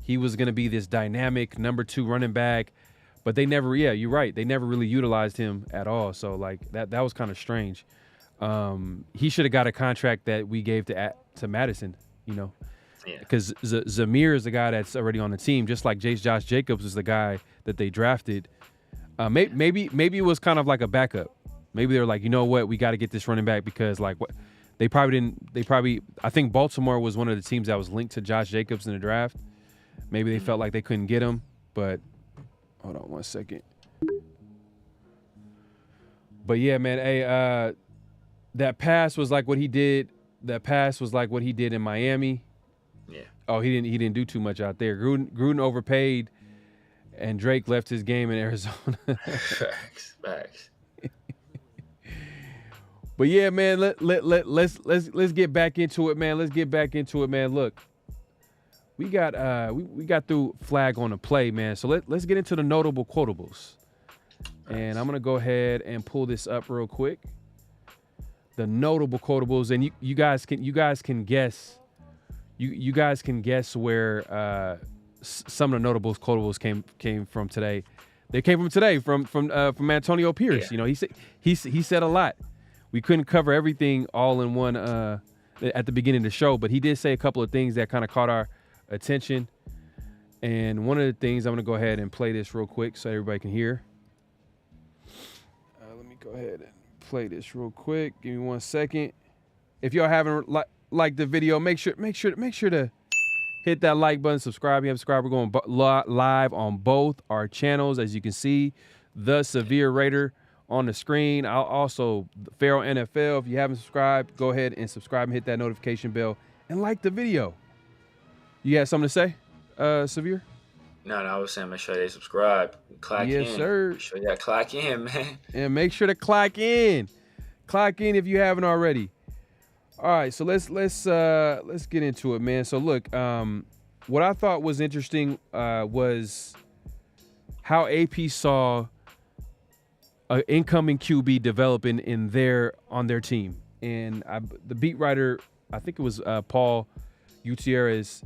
he was going to be this dynamic number 2 running back, but they never. Yeah, you're right. They never really utilized him at all. So like that was kind of strange. He should have got a contract that we gave to Madison, you know, because Zamir is the guy that's already on the team, just like Josh Jacobs is the guy that they drafted. Maybe it was kind of like a backup. Maybe they were like, you know what, we got to get this running back because like what they probably didn't. I think Baltimore was one of the teams that was linked to Josh Jacobs in the draft. Maybe they felt like they couldn't get him, but hold on one second. But yeah, man, hey, that pass was like what he did. That pass was like what he did in Miami. Yeah. Oh, he didn't do too much out there. Gruden overpaid, and Drake left his game in Arizona. Facts. But yeah, man, let's get back into it, man. Look, we got through flag on the play, man. So let's get into the notable quotables. And I'm gonna go ahead and pull this up real quick. The notable quotables, and you guys can guess. You guys can guess where some of the notable quotables came from today. They came from today from Antonio Pierce. Yeah. You know, he said a lot. We couldn't cover everything all in one at the beginning of the show, but he did say a couple of things that kind of caught our attention. And one of the things, I'm going to go ahead and play this real quick so everybody can hear. Let me go ahead and play this real quick. Give me 1 second. If y'all haven't liked the video, make sure to hit that like button, subscribe. You have subscribed. We're going live on both our channels, as you can see. The Severe Raider on the screen. I'll also Pharaoh NFL. If you haven't subscribed, go ahead and subscribe and hit that notification bell and like the video. You got something to say, Severe? No, I was saying make sure they subscribe. Clock in. Yes, sir. Make sure you got clock in, man. And make sure to clock in. Clock in if you haven't already. All right, so let's get into it, man. So look, what I thought was interesting was how AP saw an incoming QB developing on their team, and the beat writer, I think it was Paul Gutierrez.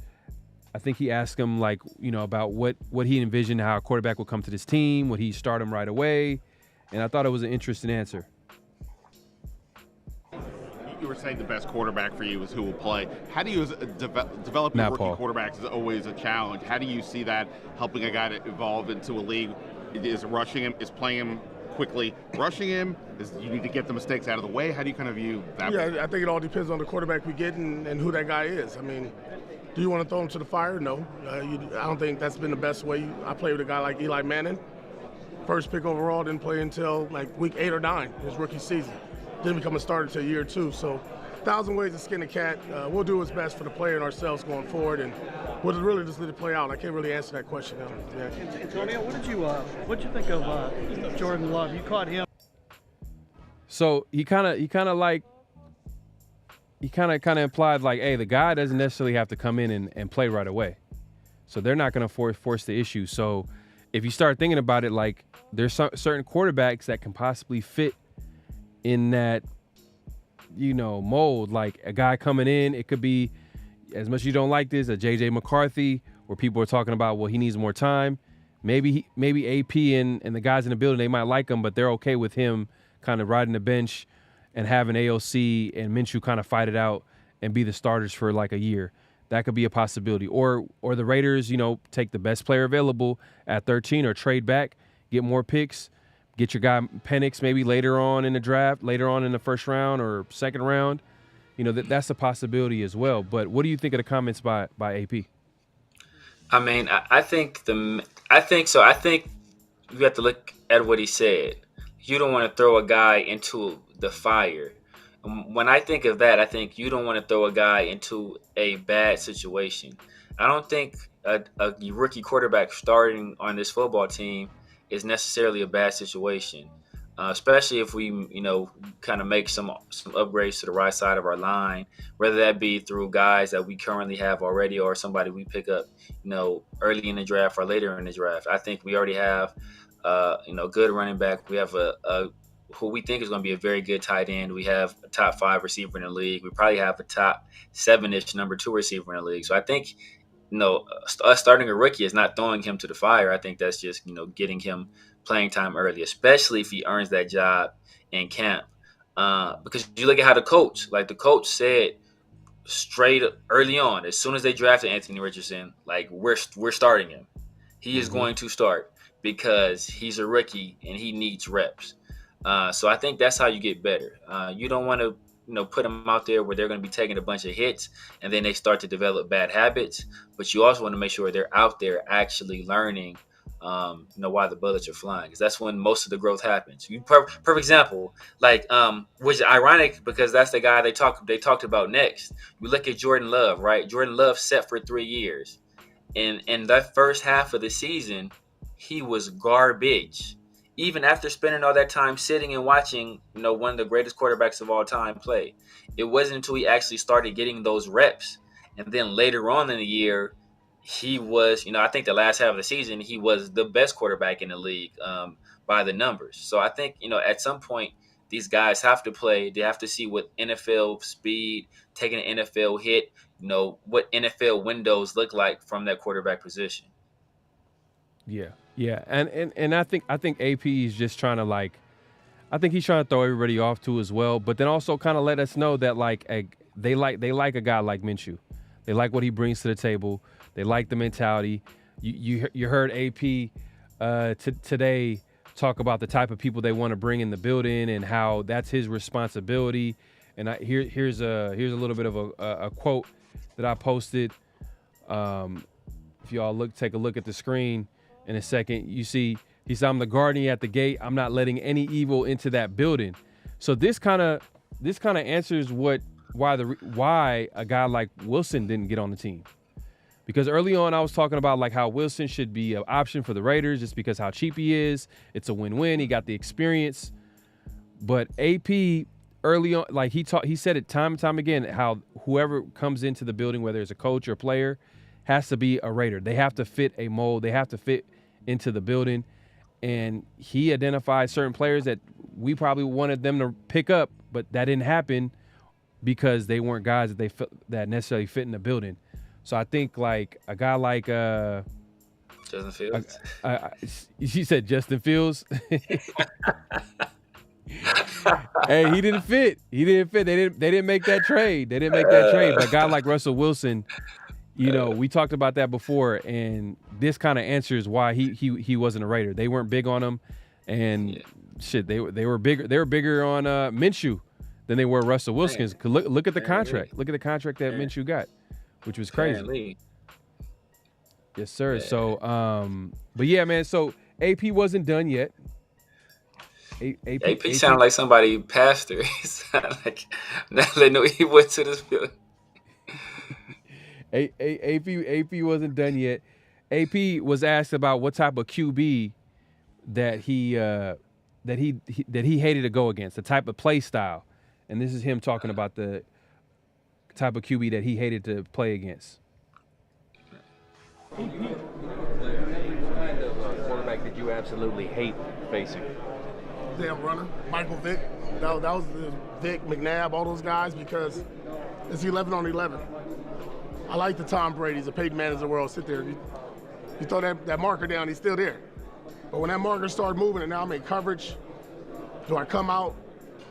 I think he asked him, like, you know, about what he envisioned, how a quarterback would come to this team, would he start him right away, and I thought it was an interesting answer. You were saying the best quarterback for you is who will play. How do you developing rookie quarterbacks is always a challenge. How do you see that helping a guy to evolve into a league? Is rushing him, is playing him quickly, rushing him? You need to get the mistakes out of the way? How do you kind of view that? Yeah, I think it all depends on the quarterback we get and who that guy is. I mean, do you want to throw him to the fire? No. I don't think that's been the best way. I played with a guy like Eli Manning. First pick overall, didn't play until like week 8 or 9, his rookie season. Didn't become a starter until year 2. So 1,000 ways to skin a cat. We'll do what's best for the player and ourselves going forward, and we'll really just let it play out. I can't really answer that question now. Yeah. Antonio, what did you think of Jordan Love? You caught him. So he kind of implied, like, hey, the guy doesn't necessarily have to come in and play right away. So they're not going to force the issue. So if you start thinking about it, like, there's certain quarterbacks that can possibly fit in that, you know, mold. Like a guy coming in, it could be, as much as you don't like this, a JJ McCarthy, where people are talking about, well, he needs more time. Maybe AP and the guys in the building, they might like him, but they're okay with him kind of riding the bench and having AOC and Minshew kind of fight it out and be the starters for like a year. That could be a possibility. Or the Raiders, you know, take the best player available at 13 or trade back, get more picks, get your guy Penix maybe later on in the draft, later on in the first round or second round. You know, that's a possibility as well. But what do you think of the comments by AP? I mean, I think you have to look at what he said. You don't want to throw a guy into the fire. When I think of that, I think you don't want to throw a guy into a bad situation. I don't think a rookie quarterback starting on this football team is necessarily a bad situation, especially if we, you know, kind of make some upgrades to the right side of our line, whether that be through guys that we currently have already or somebody we pick up, you know, early in the draft or later in the draft. I think we already have good running back. We have a who we think is going to be a very good tight end. We have a top 5 receiver in the league. We probably have a top 7-ish number 2 receiver in the league. So I think, us starting a rookie is not throwing him to the fire. I think that's just, getting him playing time early, especially if he earns that job in camp. Because you look at how the coach said straight early on, as soon as they drafted Anthony Richardson, like we're starting him. He is going to start because he's a rookie and he needs reps. So I think that's how you get better. You don't want to, put them out there where they're going to be taking a bunch of hits and then they start to develop bad habits. But you also want to make sure they're out there actually learning, why the bullets are flying, because that's when most of the growth happens. Perfect example, which is ironic because that's the guy they talked about next. We look at Jordan Love, right? Jordan Love set for 3 years. In that first half of the season, he was garbage. Even after spending all that time sitting and watching, one of the greatest quarterbacks of all time play. It wasn't until he actually started getting those reps. And then later on in the year, he was, I think the last half of the season, he was the best quarterback in the league by the numbers. So I think, at some point, these guys have to play. They have to see what NFL speed, taking an NFL hit, what NFL windows look like from that quarterback position. Yeah, and I think AP is just trying to I think he's trying to throw everybody off too as well, but then also kind of let us know that they like a guy like Minshew. They like what he brings to the table. They like the mentality. You heard AP today talk about the type of people they want to bring in the building and how that's his responsibility. And here's a little bit of a quote that I posted. If y'all take a look at the screen in a second, you see he said, "I'm the guardian at the gate. I'm not letting any evil into that building." So this kind of answers why a guy like Wilson didn't get on the team. Because early on I was talking about how Wilson should be an option for the Raiders just because how cheap he is. It's a win-win. He got the experience. But AP early on, he said it time and time again, how whoever comes into the building, whether it's a coach or a player, has to be a Raider. They have to fit a mold. They have to fit into the building. And he identified certain players that we probably wanted them to pick up, but that didn't happen because they weren't guys that necessarily fit in the building. So I think a guy like Justin Fields. She said Justin Fields. Hey, he didn't fit. They didn't make that trade. But a guy like Russell Wilson, we talked about that before, and this kind of answers why he wasn't a Raider. They weren't big on him, and they were bigger. They were bigger on Minshew than they were Russell Wilson. Look at the contract. Look at the contract that Minshew got, which was crazy. Yes, sir. Yeah. So, but yeah, man. So AP wasn't done yet. AP sounded like somebody pastor. He sounded like now they know he went to this building. AP wasn't done yet. AP was asked about what type of QB that he hated to go against, the type of play style, and this is him talking about the type of QB that he hated to play against. What kind of quarterback did you absolutely hate facing? Damn runner, Michael Vick. That was Vick, McNabb, all those guys, because it's 11 on 11. I like the Tom Brady's, the Peyton Manning's of the world. Sit there, you throw that marker down, he's still there. But when that marker started moving and now I'm in coverage, do I come out?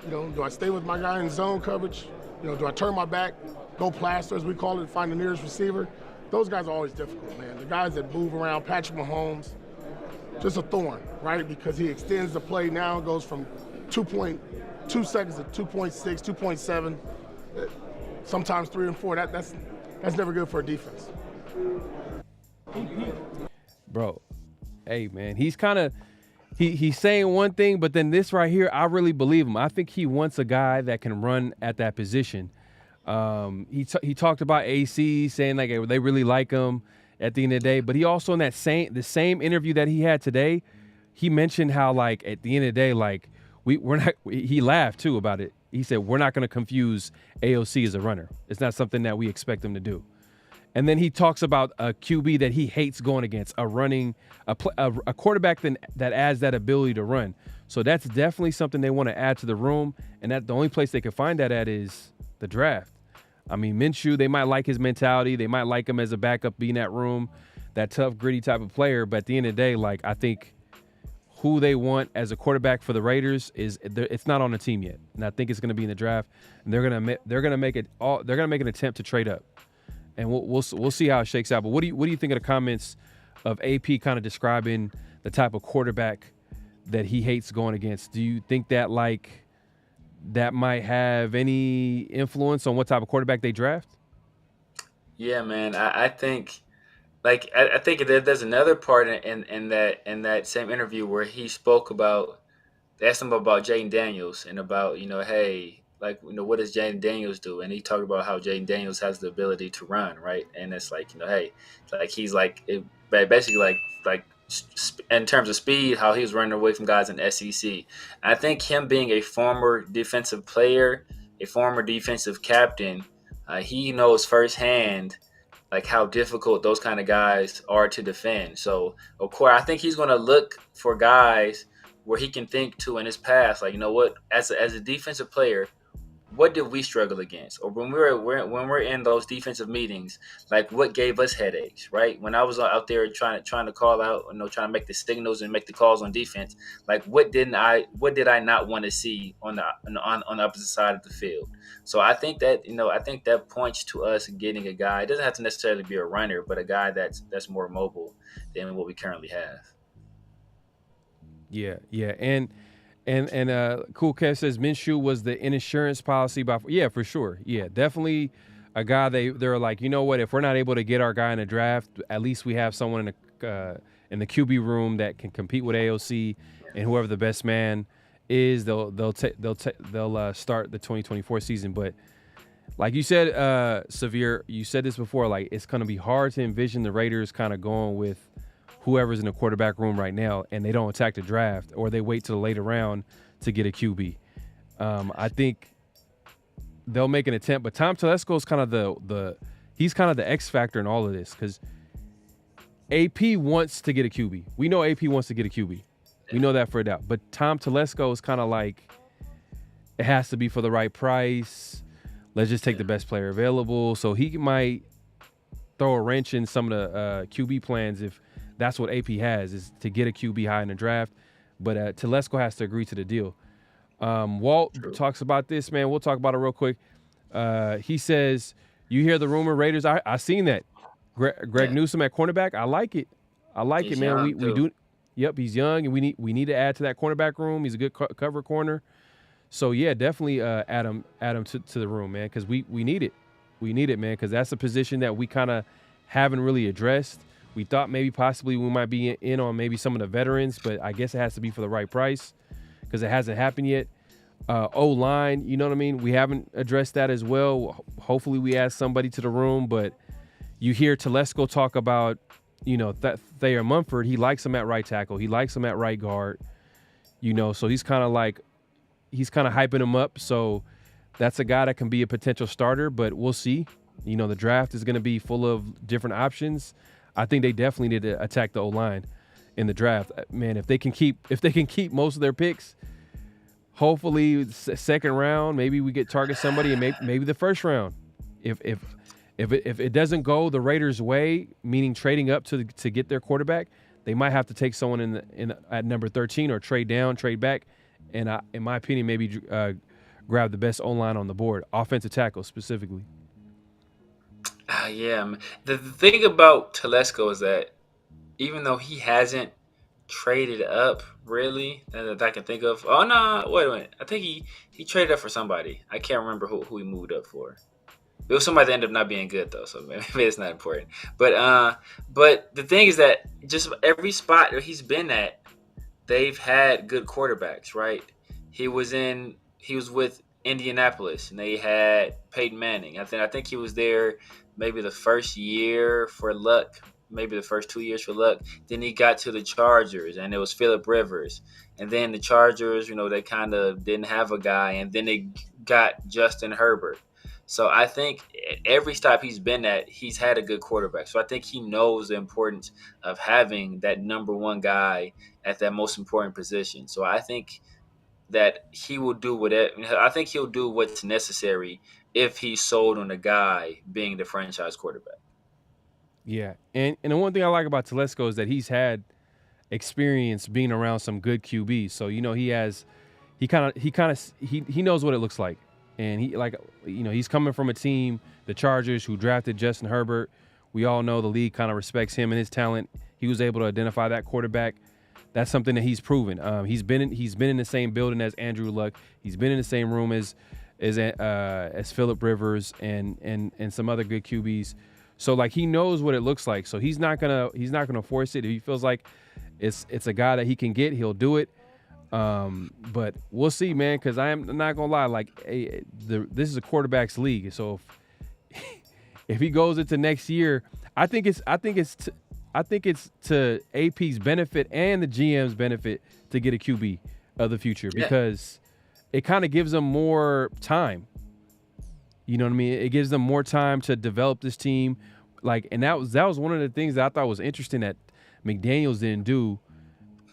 Do I stay with my guy in zone coverage? Do I turn my back, go plaster as we call it, find the nearest receiver? Those guys are always difficult, man. The guys that move around, Patrick Mahomes, just a thorn, right? Because he extends the play now, goes from 2.2 seconds to 2.6, 2.7, sometimes 3 and 4. That's never good for a defense. Bro, hey, man, he's kind of he's saying one thing, but then this right here, I really believe him. I think he wants a guy that can run at that position. He talked about AC, saying they really like him at the end of the day, but he also in the same interview that he had today, he mentioned how at the end of the day, we're not. He laughed too about it. He said we're not going to confuse AOC as a runner. It's not something that we expect him to do. And then he talks about a QB that he hates going against, a quarterback that adds that ability to run. So that's definitely something they want to add to the room. And that the only place they can find that at is the draft. I mean, Minshew, they might like his mentality. They might like him as a backup, being that room, that tough, gritty type of player. But at the end of the day, like, I think who they want as a quarterback for the Raiders it's not on the team yet. And I think it's going to be in the draft. And they're going to make an attempt to trade up. And we'll see how it shakes out. But what do you think of the comments of AP kind of describing the type of quarterback that he hates going against? Do you think that that might have any influence on what type of quarterback they draft? Yeah, man. I think I think there's another part in that same interview where he spoke about, they asked him about Jaden Daniels and about, hey, what does Jaden Daniels do? And he talked about how Jaden Daniels has the ability to run, right? And it's like, hey, he's basically in terms of speed, how he was running away from guys in the SEC. I think him being a former defensive player, a former defensive captain, he knows firsthand how difficult those kind of guys are to defend. So, of course, I think he's going to look for guys where he can think to in his past, what, as a defensive player, what did we struggle against? Or when we're in those defensive meetings, what gave us headaches, right? When I was out there trying to call out, trying to make the signals and make the calls on defense, what did I not want to see on the opposite side of the field? So I think that points to us getting a guy. It doesn't have to necessarily be a runner, but a guy that's more mobile than what we currently have. Yeah, and Cool Kev says Minshew was the insurance policy for sure. Yeah, definitely a guy they're like, you know what, if we're not able to get our guy in the draft, at least we have someone in the QB room that can compete with AOC, and whoever the best man is, they'll start the 2024 season. But like you said, Severe, you said this before, it's going to be hard to envision the Raiders kind of going with whoever's in the quarterback room right now, and they don't attack the draft, or they wait till the later round to get a QB. I think they'll make an attempt, but Tom Telesco is kind of he's kind of the X factor in all of this, because AP wants to get a QB. We know AP wants to get a QB. We know that for a doubt. But Tom Telesco is kind of it has to be for the right price. Let's just take the best player available. So he might throw a wrench in some of the QB plans if that's what AP has, is to get a QB high in the draft. But Telesco has to agree to the deal. Walt talks about this, man. We'll talk about it real quick. He says, you hear the rumor, Raiders. I seen that. Greg Newsome at cornerback. I like it. He's man. We do. Yep, he's young, and we need to add to that cornerback room. He's a good cover corner. So yeah, definitely add him to the room, man, because we need it. We need it, man, because that's a position that we kind of haven't really addressed. We thought maybe possibly we might be in on maybe some of the veterans, but I guess it has to be for the right price because it hasn't happened yet. O-line, you know what I mean? We haven't addressed that as well. Hopefully we add somebody to the room, but you hear Telesco talk about, Thayer Mumford. He likes him at right tackle. He likes him at right guard, so he's kind of hyping him up. So that's a guy that can be a potential starter, but we'll see. The draft is going to be full of different options. I think they definitely need to attack the O-line in the draft. Man, if they can keep most of their picks, hopefully second round, maybe we target somebody, and maybe the first round. If it doesn't go the Raiders' way, meaning trading up to get their quarterback, they might have to take someone at number 13 or trade down, trade back, and in my opinion, maybe grab the best O-line on the board, offensive tackle specifically. Yeah, the thing about Telesco is that even though he hasn't traded up really that I can think of. Oh no, wait a minute. I think he traded up for somebody. I can't remember who he moved up for. It was somebody that ended up not being good though, so maybe it's not important. But the thing is that just every spot that he's been at, they've had good quarterbacks, right? He was with Indianapolis, and they had Peyton Manning. I think he was there maybe the first year for Luck, maybe the first 2 years for Luck. Then he got to the Chargers, and it was Phillip Rivers. And then the Chargers, they kind of didn't have a guy, and then they got Justin Herbert. So I think every stop he's been at, he's had a good quarterback. So I think he knows the importance of having that number one guy at that most important position. So I think that he will do whatever. I think he'll do what's necessary if he's sold on a guy being the franchise quarterback. Yeah, and the one thing I like about Telesco is that he's had experience being around some good QBs. So he knows what it looks like, and he's coming from a team, the Chargers, who drafted Justin Herbert. We all know the league kind of respects him and his talent. He was able to identify that quarterback. That's something that he's proven. He's been in the same building as Andrew Luck. He's been in the same room as Phillip Rivers and some other good QBs. So he knows what it looks like. So he's not gonna force it. If he feels like it's a guy that he can get, he'll do it. But we'll see, man. Because I'm not gonna lie. This is a quarterback's league. So if he goes into next year, I think it's to AP's benefit and the GM's benefit to get a QB of the future, because it kind of gives them more time. You know what I mean? It gives them more time to develop this team. And that was one of the things that I thought was interesting that McDaniels didn't do,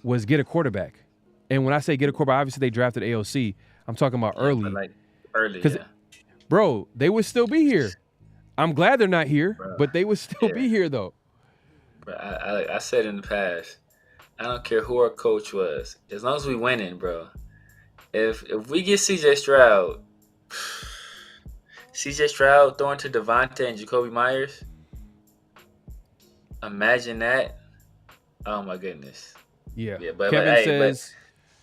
was get a quarterback. And when I say get a quarterback, obviously they drafted AOC. I'm talking about early. Early, Bro, they would still be here. I'm glad they're not here, but they would still be here, though. But I said in the past, I don't care who our coach was, as long as we winning, bro. If we get CJ Stroud throwing to Devontae and Jacoby Myers, imagine that. Oh my goodness. Yeah. But Kevin says.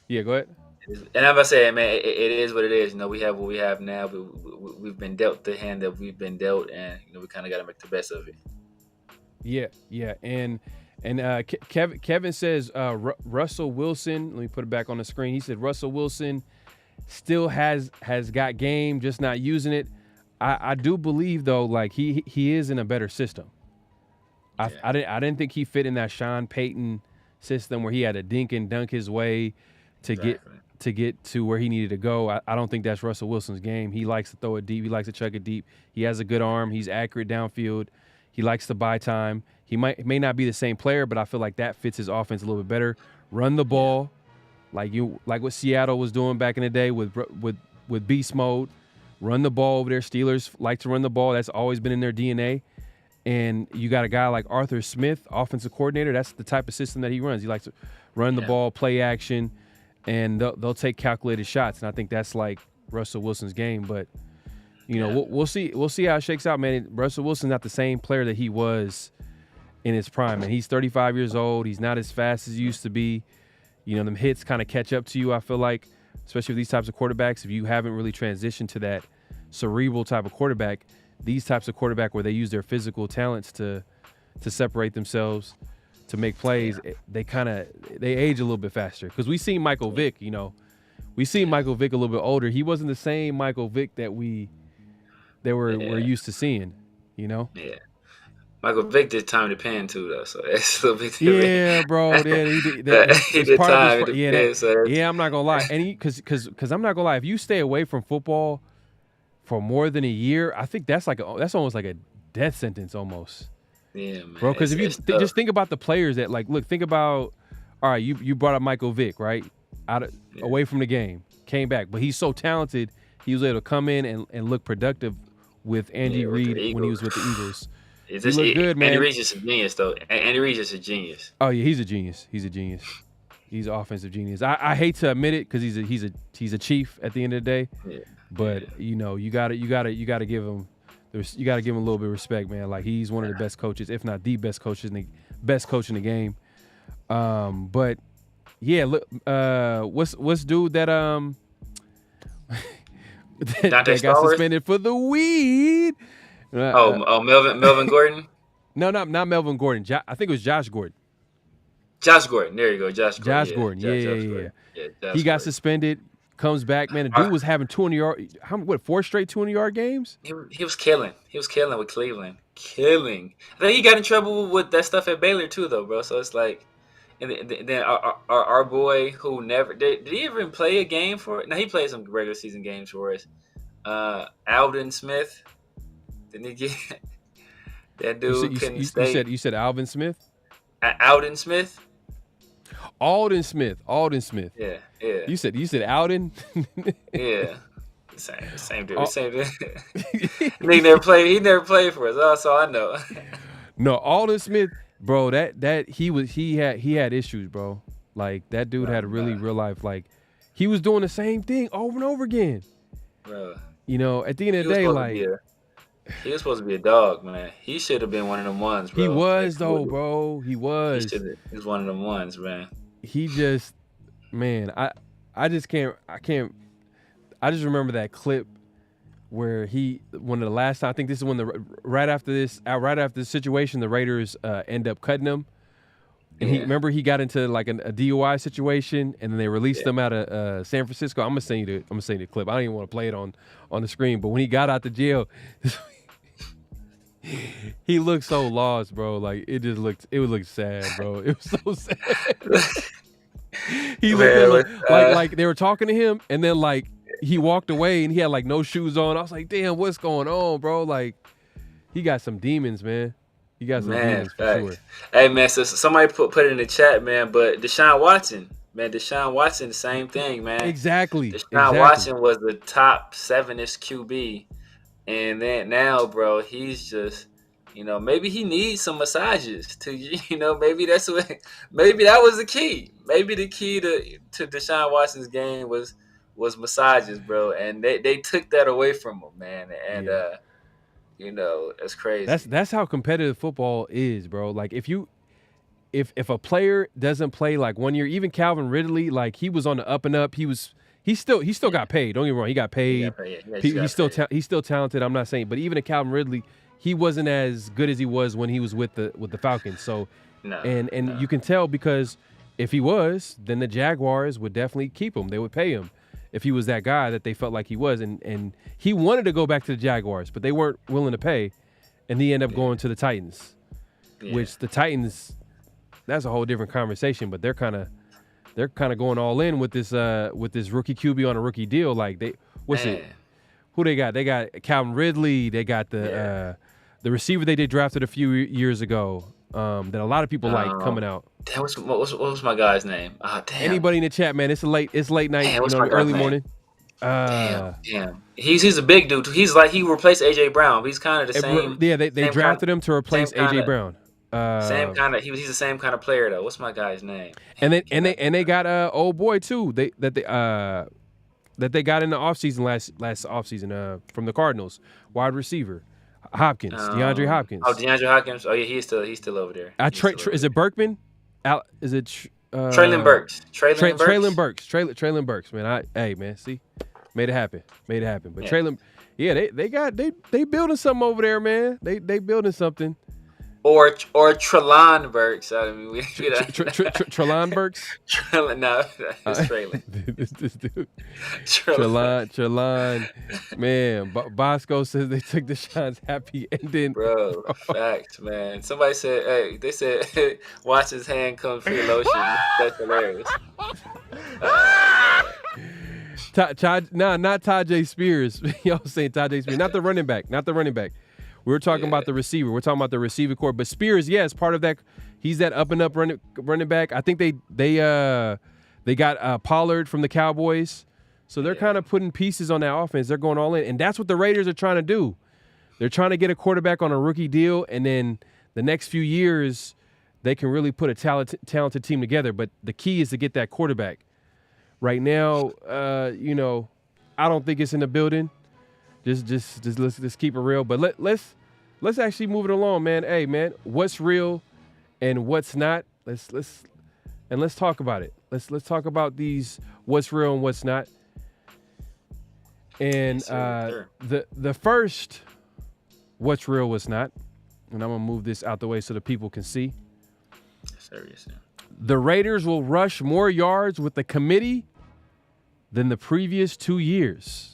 Yeah, go ahead. And I'm about to say, man, it is what it is. We have what we have now. We've been dealt the hand that we've been dealt, and we kind of got to make the best of it. Yeah, and Kevin says Russell Wilson. Let me put it back on the screen. He said Russell Wilson still has got game, just not using it. I do believe though, he is in a better system. I didn't think he fit in that Sean Payton system where he had to dink and dunk his way to get to where he needed to go. I don't think that's Russell Wilson's game. He likes to throw it deep. He likes to chuck it deep. He has a good arm. He's accurate downfield. He likes to buy time. He may not be the same player, but I feel like that fits his offense a little bit better. Run the ball, like what Seattle was doing back in the day with beast mode. Run the ball over there. Steelers like to run the ball. That's always been in their DNA. And you got a guy like Arthur Smith, offensive coordinator. That's the type of system that he runs. He likes to run the ball, play action, and they'll take calculated shots. And I think that's like Russell Wilson's game. But we'll see. We'll see how it shakes out, man. Russell Wilson's not the same player that he was in his prime, and he's 35 years old. He's not as fast as he used to be. Them hits kind of catch up to you, I feel like, especially with these types of quarterbacks. If you haven't really transitioned to that cerebral type of quarterback, these types of quarterback where they use their physical talents to separate themselves, to make plays, they age a little bit faster. Because we seen Michael Vick, we seen Michael Vick a little bit older. He wasn't the same Michael Vick that we're used to seeing, Yeah. Michael Vick did time to pen too, though, so that's a little bit different. Yeah, bro. Yeah, he did. He did time to pen. Yeah, I'm not gonna lie, and because I'm not gonna lie, if you stay away from football for more than a year, I think that's almost like a death sentence almost. Yeah, man. Bro, because if you just think about the players that think about, all right, you brought up Michael Vick, right? Away from the game, came back, but he's so talented, he was able to come in and look productive with Andy Reid when he was with the Eagles. He looked good, man. Andy Reid's just a genius, though. Andy Reid's just a genius. Oh yeah, he's a genius. He's an offensive genius. I hate to admit it because he's a chief at the end of the day. Yeah. But you gotta give him a little bit of respect, man. Like, he's one of the best coaches, if not the best coach in the game. But yeah, look, what's dude that that got suspended for the weed? Melvin Gordon? No, not Melvin Gordon. I think it was Josh Gordon. Josh Gordon. There you go, Josh Gordon. Josh Gordon. Yeah. He got suspended. comes back, man. The dude was having 200-yard, 4 straight 200-yard games? He was killing. He was killing with Cleveland. Killing. I think he got in trouble with that stuff at Baylor too, though, bro. So it's like, and then our boy who never did he ever play a game for it? No, he played some regular season games for us. Alden Smith. Didn't he get that dude couldn't stay? You said Alvin Smith? Alden Smith? Alden Smith. Yeah. You said Alden? Yeah. Same dude. Same dude. He never played for us. That's all I know. No, Alden Smith, bro, that he had issues, bro. Like that dude had a really real life, like he was doing the same thing over and over again. Bro. You know, at the end of the day, like he was supposed to be a dog, man. He should have been one of them ones, bro. He was though, bro. He was. He was one of them ones, man. He just, man, I just remember that clip where one of the last time, I think this is when right after this situation, the Raiders end up cutting him. And he got into like a DUI situation, and then they released him out of San Francisco. I'm gonna send you the clip. I don't even want to play it on the screen, but when he got out the jail, he looked so lost, bro. Like it looked sad, bro. It was so sad. He looked like they were talking to him, and then like he walked away and he had like no shoes on. I was like, damn, what's going on, bro? Like he got some demons, man. You got some demons for sure. Hey man, so somebody put it in the chat, man. But Deshaun Watson, the same thing, man. Exactly. Deshaun Watson was the top 7-ish QB, and then now, bro, he's just, maybe he needs some massages to, maybe that was the key. Maybe the key to Deshaun Watson's game was massages, bro, and they took that away from him, man, and that's crazy. That's how competitive football is, bro. Like if a player doesn't play like 1 year, even Calvin Ridley, like he was on the up and up. He still got paid. Don't get me wrong, he got paid. He's still talented. I'm not saying, but even a Calvin Ridley, he wasn't as good as he was when he was with the Falcons. So, you can tell because if he was, then the Jaguars would definitely keep him. They would pay him if he was that guy that they felt like he was. And he wanted to go back to the Jaguars, but they weren't willing to pay. And he ended up going to the Titans, which the Titans, that's a whole different conversation, but they're kind of going all in with this rookie QB on a rookie deal. Like who they got? They got Calvin Ridley. They got the receiver they drafted a few years ago that a lot of people like coming out. Damn, what was my guy's name? Damn. Anybody in the chat, man? It's late night, early morning. Damn. He's a big dude. He's like he replaced AJ Brown. He's kind of the same. Yeah, they drafted him to replace AJ Brown. Same kind of. He's the same kind of player though. What's my guy's name? And they got old boy too. That they got in the offseason last offseason from the Cardinals, wide receiver. Hopkins, DeAndre Hopkins. Oh, DeAndre Hopkins. Oh yeah, he's still over there. Is it Berkman? Is it Traylon Burks? Traylon Burks, man. Man, see, made it happen. But Traylon, they building something over there, man. They building something. Or Trelon Burks. I mean, Trelon Burks? No, it's Traylon. this dude. Trelon. Man, Bosco says they took Deshaun's happy ending. Bro, facts, man. Somebody said, hey, they said, watch his hand come free lotion. That's hilarious. Not Tajay Spears. Y'all saying Tajay Spears. Not the running back. We were talking about the receiver. We're talking about the receiver core. But Spears, is part of that. He's that up and up running back. I think they got Pollard from the Cowboys. So they're kind of putting pieces on that offense. They're going all in. And that's what the Raiders are trying to do. They're trying to get a quarterback on a rookie deal. And then the next few years, they can really put a talented team together. But the key is to get that quarterback. Right now, I don't think it's in the building. Just let's keep it real. But let's actually move it along, man. Hey, man, what's real and what's not? Let's talk about it. Let's talk about these what's real and what's not. And the first what's real, what's not, and I'm gonna move this out the way so the people can see. Serious. The Raiders will rush more yards with the committee than the previous 2 years.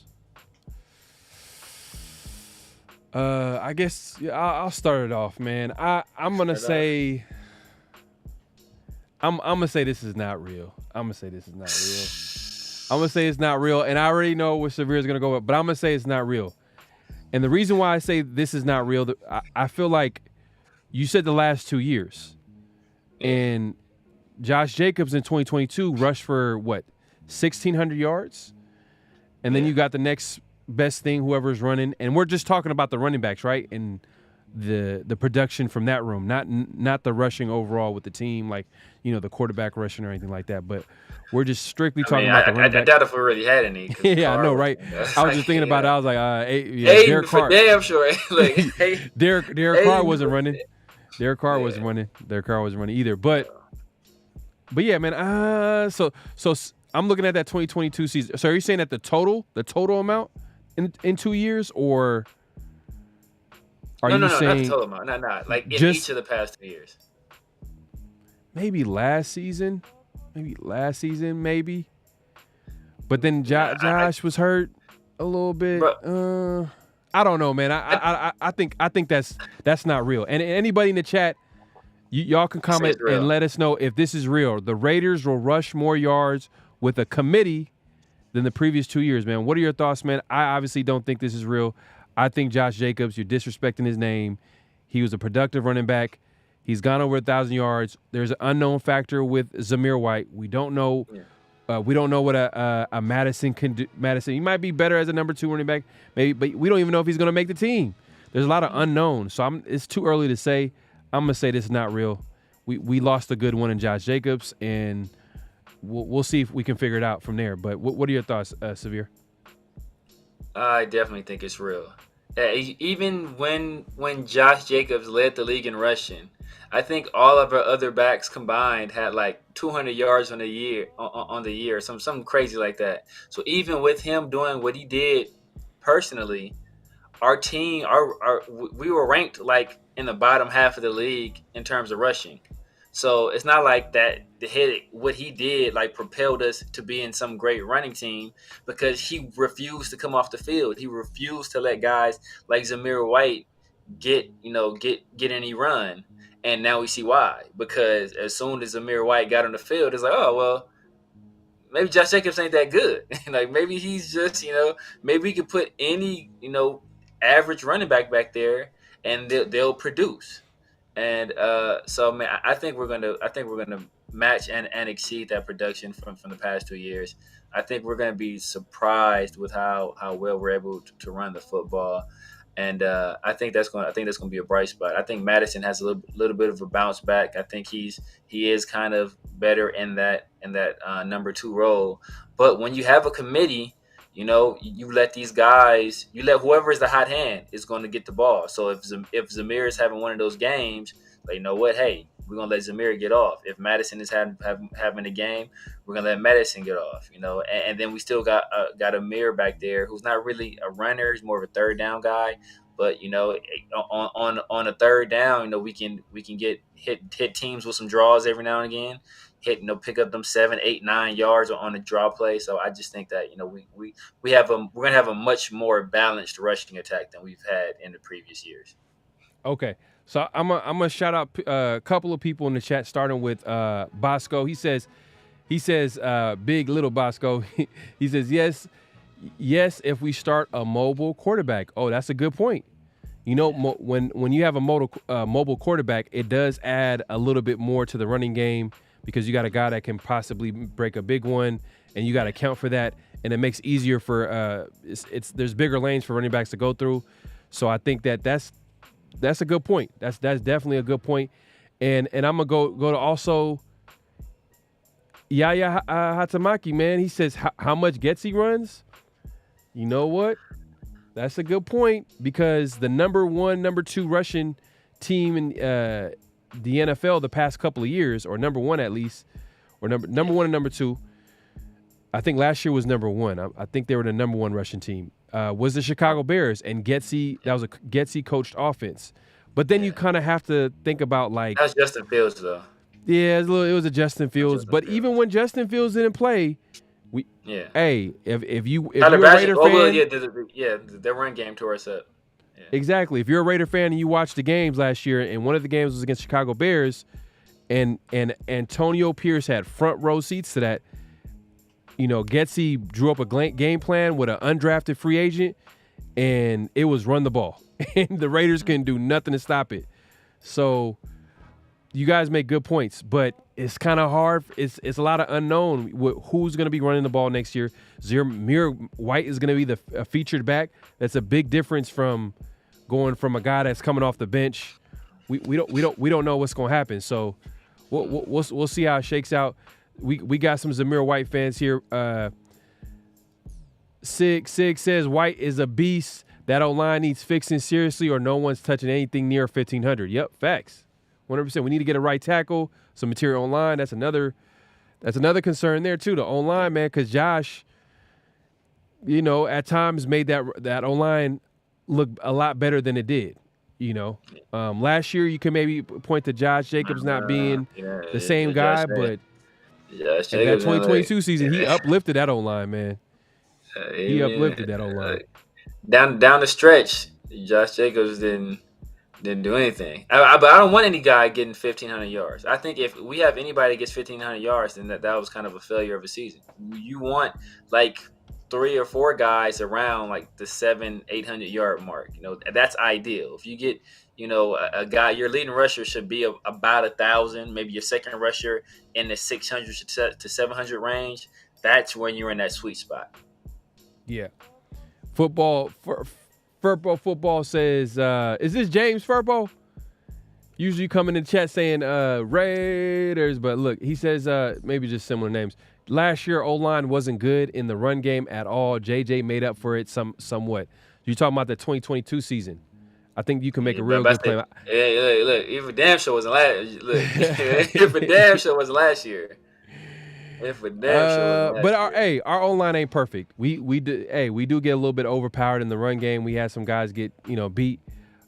I guess I'll start it off, man. I'm gonna say I'm gonna say this is not real. I'm gonna say it's not real, and I already know where Severe is gonna go with, but I'm gonna say it's not real. And the reason why I say this is not real, I feel like you said the last 2 years, and Josh Jacobs in 2022 rushed for what, 1,600 yards, and then you got the next best thing, whoever's running, and we're just talking about the running backs, right? And the production from that room, not the rushing overall with the team, like, you know, the quarterback rushing or anything like that. But we're just strictly talking about the running back. I doubt if we really had any. Yeah, I know, right? I was just thinking about it. I was like, Derek Carr, damn sure. Like, Derek Carr wasn't running. Derek Carr wasn't running. Derek Carr wasn't running either. But yeah, man. So I'm looking at that 2022 season. So are you saying that the total amount in 2 years, or are you saying not the total amount, not like in each of the past 2 years? Maybe last season, maybe. But then Josh was hurt a little bit. I don't know, man. I think that's not real. And anybody in the chat, y'all can comment and let us know if this is real. The Raiders will rush more yards with a committee than the previous 2 years, man. What are your thoughts, man? I obviously don't think this is real. I think Josh Jacobs, you're disrespecting his name. He was a productive running back. He's gone over 1,000 yards. There's an unknown factor with Zamir White. We don't know. We don't know what a Madison can do. Madison, he might be better as a number 2 running back, maybe, but we don't even know if he's going to make the team. There's a lot of unknowns, so it's too early to say. I'm gonna say this is not real. We lost a good one in Josh Jacobs, and we'll see if we can figure it out from there. But what are your thoughts, Severe? I definitely think it's real. Even when Josh Jacobs led the league in rushing, I think all of our other backs combined had like 200 yards on the year, something crazy like that. So even with him doing what he did personally, our team, we were ranked like in the bottom half of the league in terms of rushing. So it's not like that what he did like propelled us to be in some great running team, because he refused to come off the field. He refused to let guys like Zamir White get any run. And now we see why. Because as soon as Zamir White got on the field, it's like, oh, well, maybe Josh Jacobs ain't that good. Like, maybe he's just, maybe we could put any, average running back there and they'll produce. And so, man, I think we're gonna match and exceed that production from the past 2 years. I think we're gonna be surprised with how well we're able to run the football. And I think that's going to be a bright spot. I think Madison has a little bit of a bounce back. I think he is kind of better in that number 2 role. But when you have a committee, you let these guys, whoever is the hot hand is going to get the ball. So if Zamir is having one of those games, like, you know what, hey, we're going to let Zamir get off. If Madison is having a game, we're going to let Madison get off, and then we still got Amir back there, who's not really a runner. He's more of a third down guy. But, on a third down, we can hit teams with some draws every now and again, pick up them 7, 8, 9 yards on a draw play. So I just think that, we're going to have a much more balanced rushing attack than we've had in the previous years. Okay. So I'm gonna shout out a couple of people in the chat, starting with Bosco. He says, big little Bosco. He says, yes, if we start a mobile quarterback. Oh, that's a good point. When you have a mobile quarterback, it does add a little bit more to the running game, because you got a guy that can possibly break a big one, and you got to account for that, and it makes it easier for there's bigger lanes for running backs to go through. So I think that's a good point. That's definitely a good point. And I'm gonna go to also Yaya Hatamaki, man. He says how much Getsy runs. You know what? That's a good point, because the number 1, number 2 rushing team in the NFL the past couple of years, or number 1 at least, or number 1 and number 2. I think last year was number 1. I think they were the number 1 rushing team. Was the Chicago Bears, and Getsy. That was a Getsy coached offense. But then you kind of have to think about, like, that's Justin Fields though. Yeah, it was a Justin Fields. But even when Justin Fields didn't play, Hey, if you're Tyler a Bass, Raider fan, their run game tore us up. Yeah. exactly. If you're a Raider fan and you watched the games last year, and one of the games was against Chicago Bears, and Antonio Pierce had front row seats to that. You know, Getsy drew up a game plan with an undrafted free agent, and it was run the ball, and the Raiders couldn't do nothing to stop it. So, you guys make good points, but it's kind of hard. It's a lot of unknown who's going to be running the ball next year. Zamir White is going to be a featured back. That's a big difference from going from a guy that's coming off the bench. We don't know what's going to happen. So we'll see how it shakes out. We got some Zamir White fans here. Sig says White is a beast. That O-line needs fixing seriously, or no one's touching anything near 1,500. Yep, facts. 100%. We need to get a right tackle, some material online. That's another concern there too. The online, man, because Josh, you know, at times made that online look a lot better than it did. You know, last year you could maybe point to Josh Jacobs not being the same guy, but in that 2022 season, he uplifted that online, man. He uplifted that online. Down the stretch, Josh Jacobs didn't do anything. But I don't want any guy getting 1,500 yards. I think if we have anybody that gets 1,500 yards, then that was kind of a failure of a season. You want like 3 or 4 guys around like the 700-800 yard mark. You know, that's ideal. If you get, you know, a guy, your leading rusher should be about 1,000. Maybe your second rusher in the 600 to 700 range. That's when you're in that sweet spot. Yeah. Furbo Football says, is this James Furbo? Usually you come in the chat saying Raiders, but look, he says maybe just similar names. Last year, O-line wasn't good in the run game at all. JJ made up for it somewhat. You're talking about the 2022 season. I think you can make a real good claim. Look, if a damn show wasn't last, if a damn show was last year. If a damn show was last year. Our O-line ain't perfect. We do get a little bit overpowered in the run game. We had some guys get, you know, beat.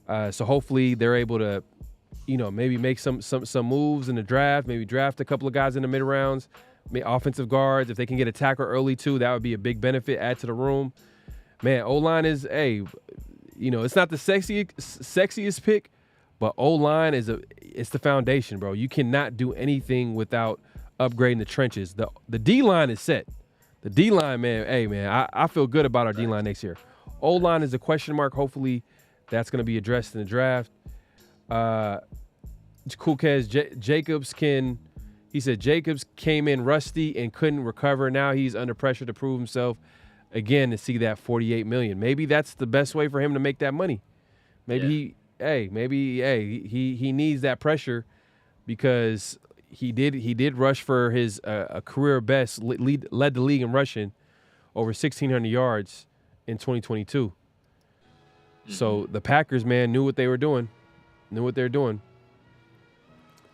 So hopefully they're able to, you know, maybe make some moves in the draft, maybe draft a couple of guys in the mid rounds, offensive guards. If they can get a tackle early too, that would be a big benefit, add to the room. Man, O-line is, you know, it's not the sexiest pick, but O-line it's the foundation, bro. You cannot do anything without upgrading the trenches. The D-line is set. The D-line, man, I feel good about our D-line next year. O-line is a question mark. Hopefully that's going to be addressed in the draft. Cool Kaz, Jacobs came in rusty and couldn't recover. Now he's under pressure to prove himself again to see that $48 million. Maybe that's the best way for him to make that money. Maybe he needs that pressure because he did rush for his a career best, led the league in rushing over 1,600 yards in 2022. Mm-hmm. So the Packers, man, knew what they're doing.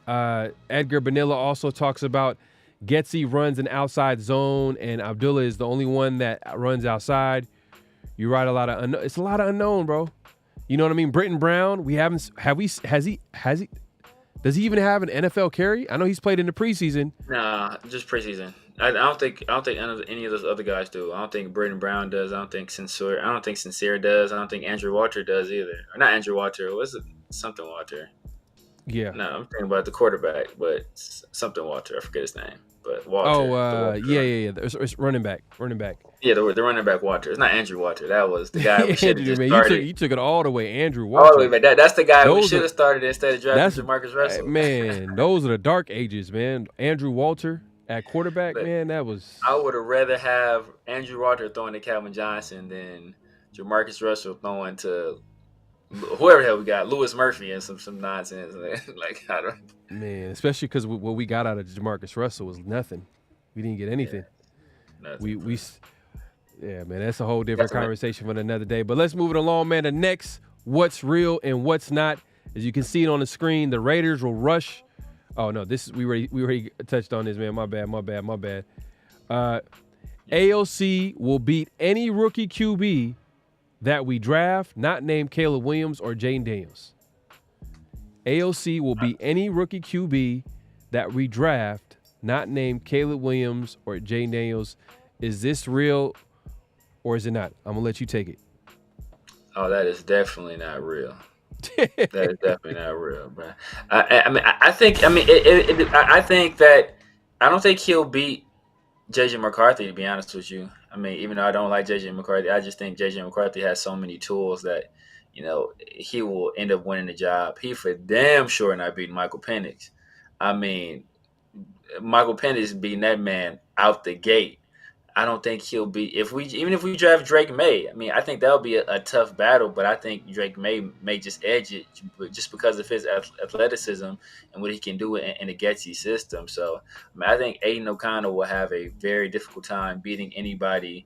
Edgar Bonilla also talks about Getsy runs an outside zone, and Abdullah is the only one that runs outside. You write it's a lot of unknown, bro. You know what I mean? Britton Brown, does he even have an NFL carry? I know he's played in the preseason. Nah, just preseason. I don't think any of those other guys do. I don't think Britton Brown does. I don't think Sincere does. I don't think Andrew Walter does either. Or not Andrew Walter. What's it? Something Walter. Yeah. No, I'm thinking about the quarterback, but something Walter. I forget his name. But Walter. Oh, yeah. It's running back. Yeah, the running back Walter. It's not Andrew Walter. That was the guy we should have just started. You took it all the way, Andrew Walter. All the way back. That's the guy we should have started instead of drafting Jamarcus Russell. Man, those are the dark ages, man. Andrew Walter at quarterback, man, that was... I would have rather have Andrew Walter throwing to Calvin Johnson than Jamarcus Russell throwing to whoever the hell we got, Lewis Murphy and some nonsense. Like, I don't... Man, especially because what we got out of Jamarcus Russell was nothing. We didn't get anything. Yeah, yeah, man, that's a whole different conversation for another day. But let's move it along, man. The next, what's real and what's not. As you can see it on the screen, the Raiders will rush. Oh no, we already touched on this, man. My bad. AOC will beat any rookie QB that we draft, not named Caleb Williams or Jane Daniels. AOC will beat any rookie QB that we draft, not named Caleb Williams or Jane Daniels. Is this real or is it not? I'm gonna let you take it. Oh, that is definitely not real. That is definitely not real, bro. I think that I don't think he'll beat JJ McCarthy. To be honest with you, I mean, even though I don't like JJ McCarthy, I just think JJ McCarthy has so many tools that he will end up winning the job. He for damn sure not beating Michael Penix. I mean, Michael Penix beating that man out the gate. I don't think he'll be even if we draft Drake May. I mean, I think that'll be a tough battle, but I think Drake may just edge it just because of his athleticism and what he can do in the Getsy system. So, I mean, I think Aiden O'Connell will have a very difficult time beating anybody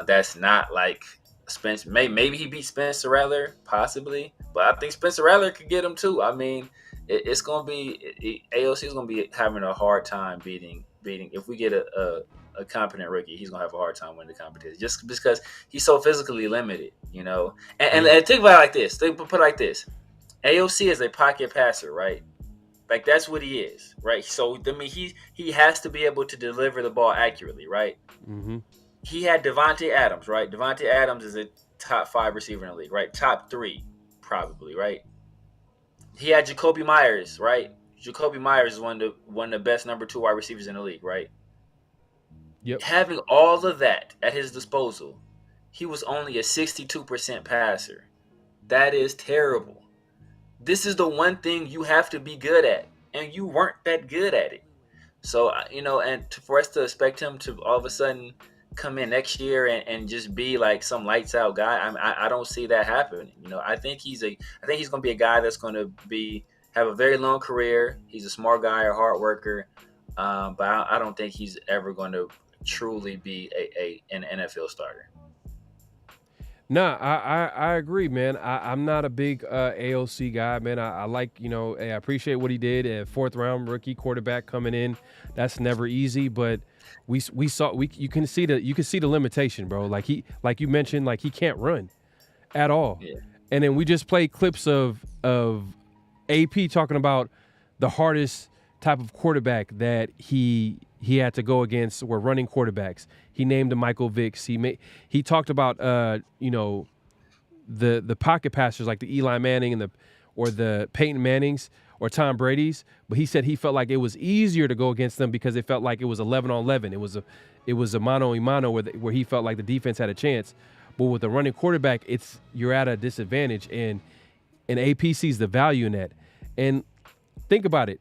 that's not like Spencer. Maybe he beats Spencer Rattler, possibly, but I think Spencer Rattler could get him too. I mean, it's going to be AOC is going to be having a hard time beating if we get a competent rookie, he's gonna have a hard time winning the competition just because he's so physically limited, And think about it like this. Put it like this: AOC is a pocket passer, right? Like that's what he is, right? So I mean, he has to be able to deliver the ball accurately, right? Mm-hmm. He had Devontae Adams, right? Devontae Adams is a top 5 receiver in the league, right? Top 3, probably, right? He had Jacoby Myers, right? Jacoby Myers is one of the best number 2 wide receivers in the league, right? Yep. Having all of that at his disposal, he was only a 62% passer. That is terrible. This is the one thing you have to be good at, and you weren't that good at it. So, for us to expect him to all of a sudden come in next year and just be like some lights out guy, I don't see that happening. I think he's going to be a guy that's going to have a very long career. He's a smart guy, a hard worker, but I don't think he's ever going to truly be an NFL starter. Nah, I agree, man. I'm not a big AOC guy, man. I like, I appreciate what he did. A 4th round rookie quarterback coming in. That's never easy, but you can see the limitation, bro. Like you mentioned, like he can't run at all. Yeah. And then we just played clips of AP talking about the hardest type of quarterback that he had to go against were running quarterbacks. He named the Michael Vicks. He talked about the pocket passers like the Eli Manning or the Peyton Mannings or Tom Brady's, but he said he felt like it was easier to go against them because it felt like it was 11 on 11. It was a mano a mano where he felt like the defense had a chance. But with a running quarterback, you're at a disadvantage, and AP sees the value in that. And think about it.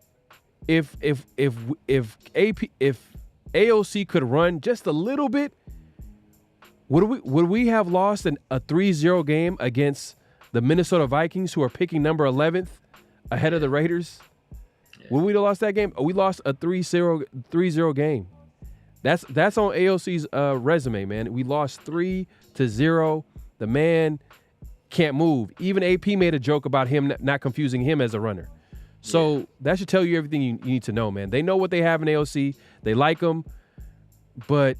If AOC could run just a little bit, would we have lost a 3-0 game against the Minnesota Vikings, who are picking number 11th ahead of the Raiders? Yeah. Would we have lost that game? We lost a 3-0 game. That's on AOC's resume, man. We lost 3-0. The man can't move. Even AP made a joke about him not confusing him as a runner. So that should tell you everything you need to know, man. They know what they have in AOC. They like him, but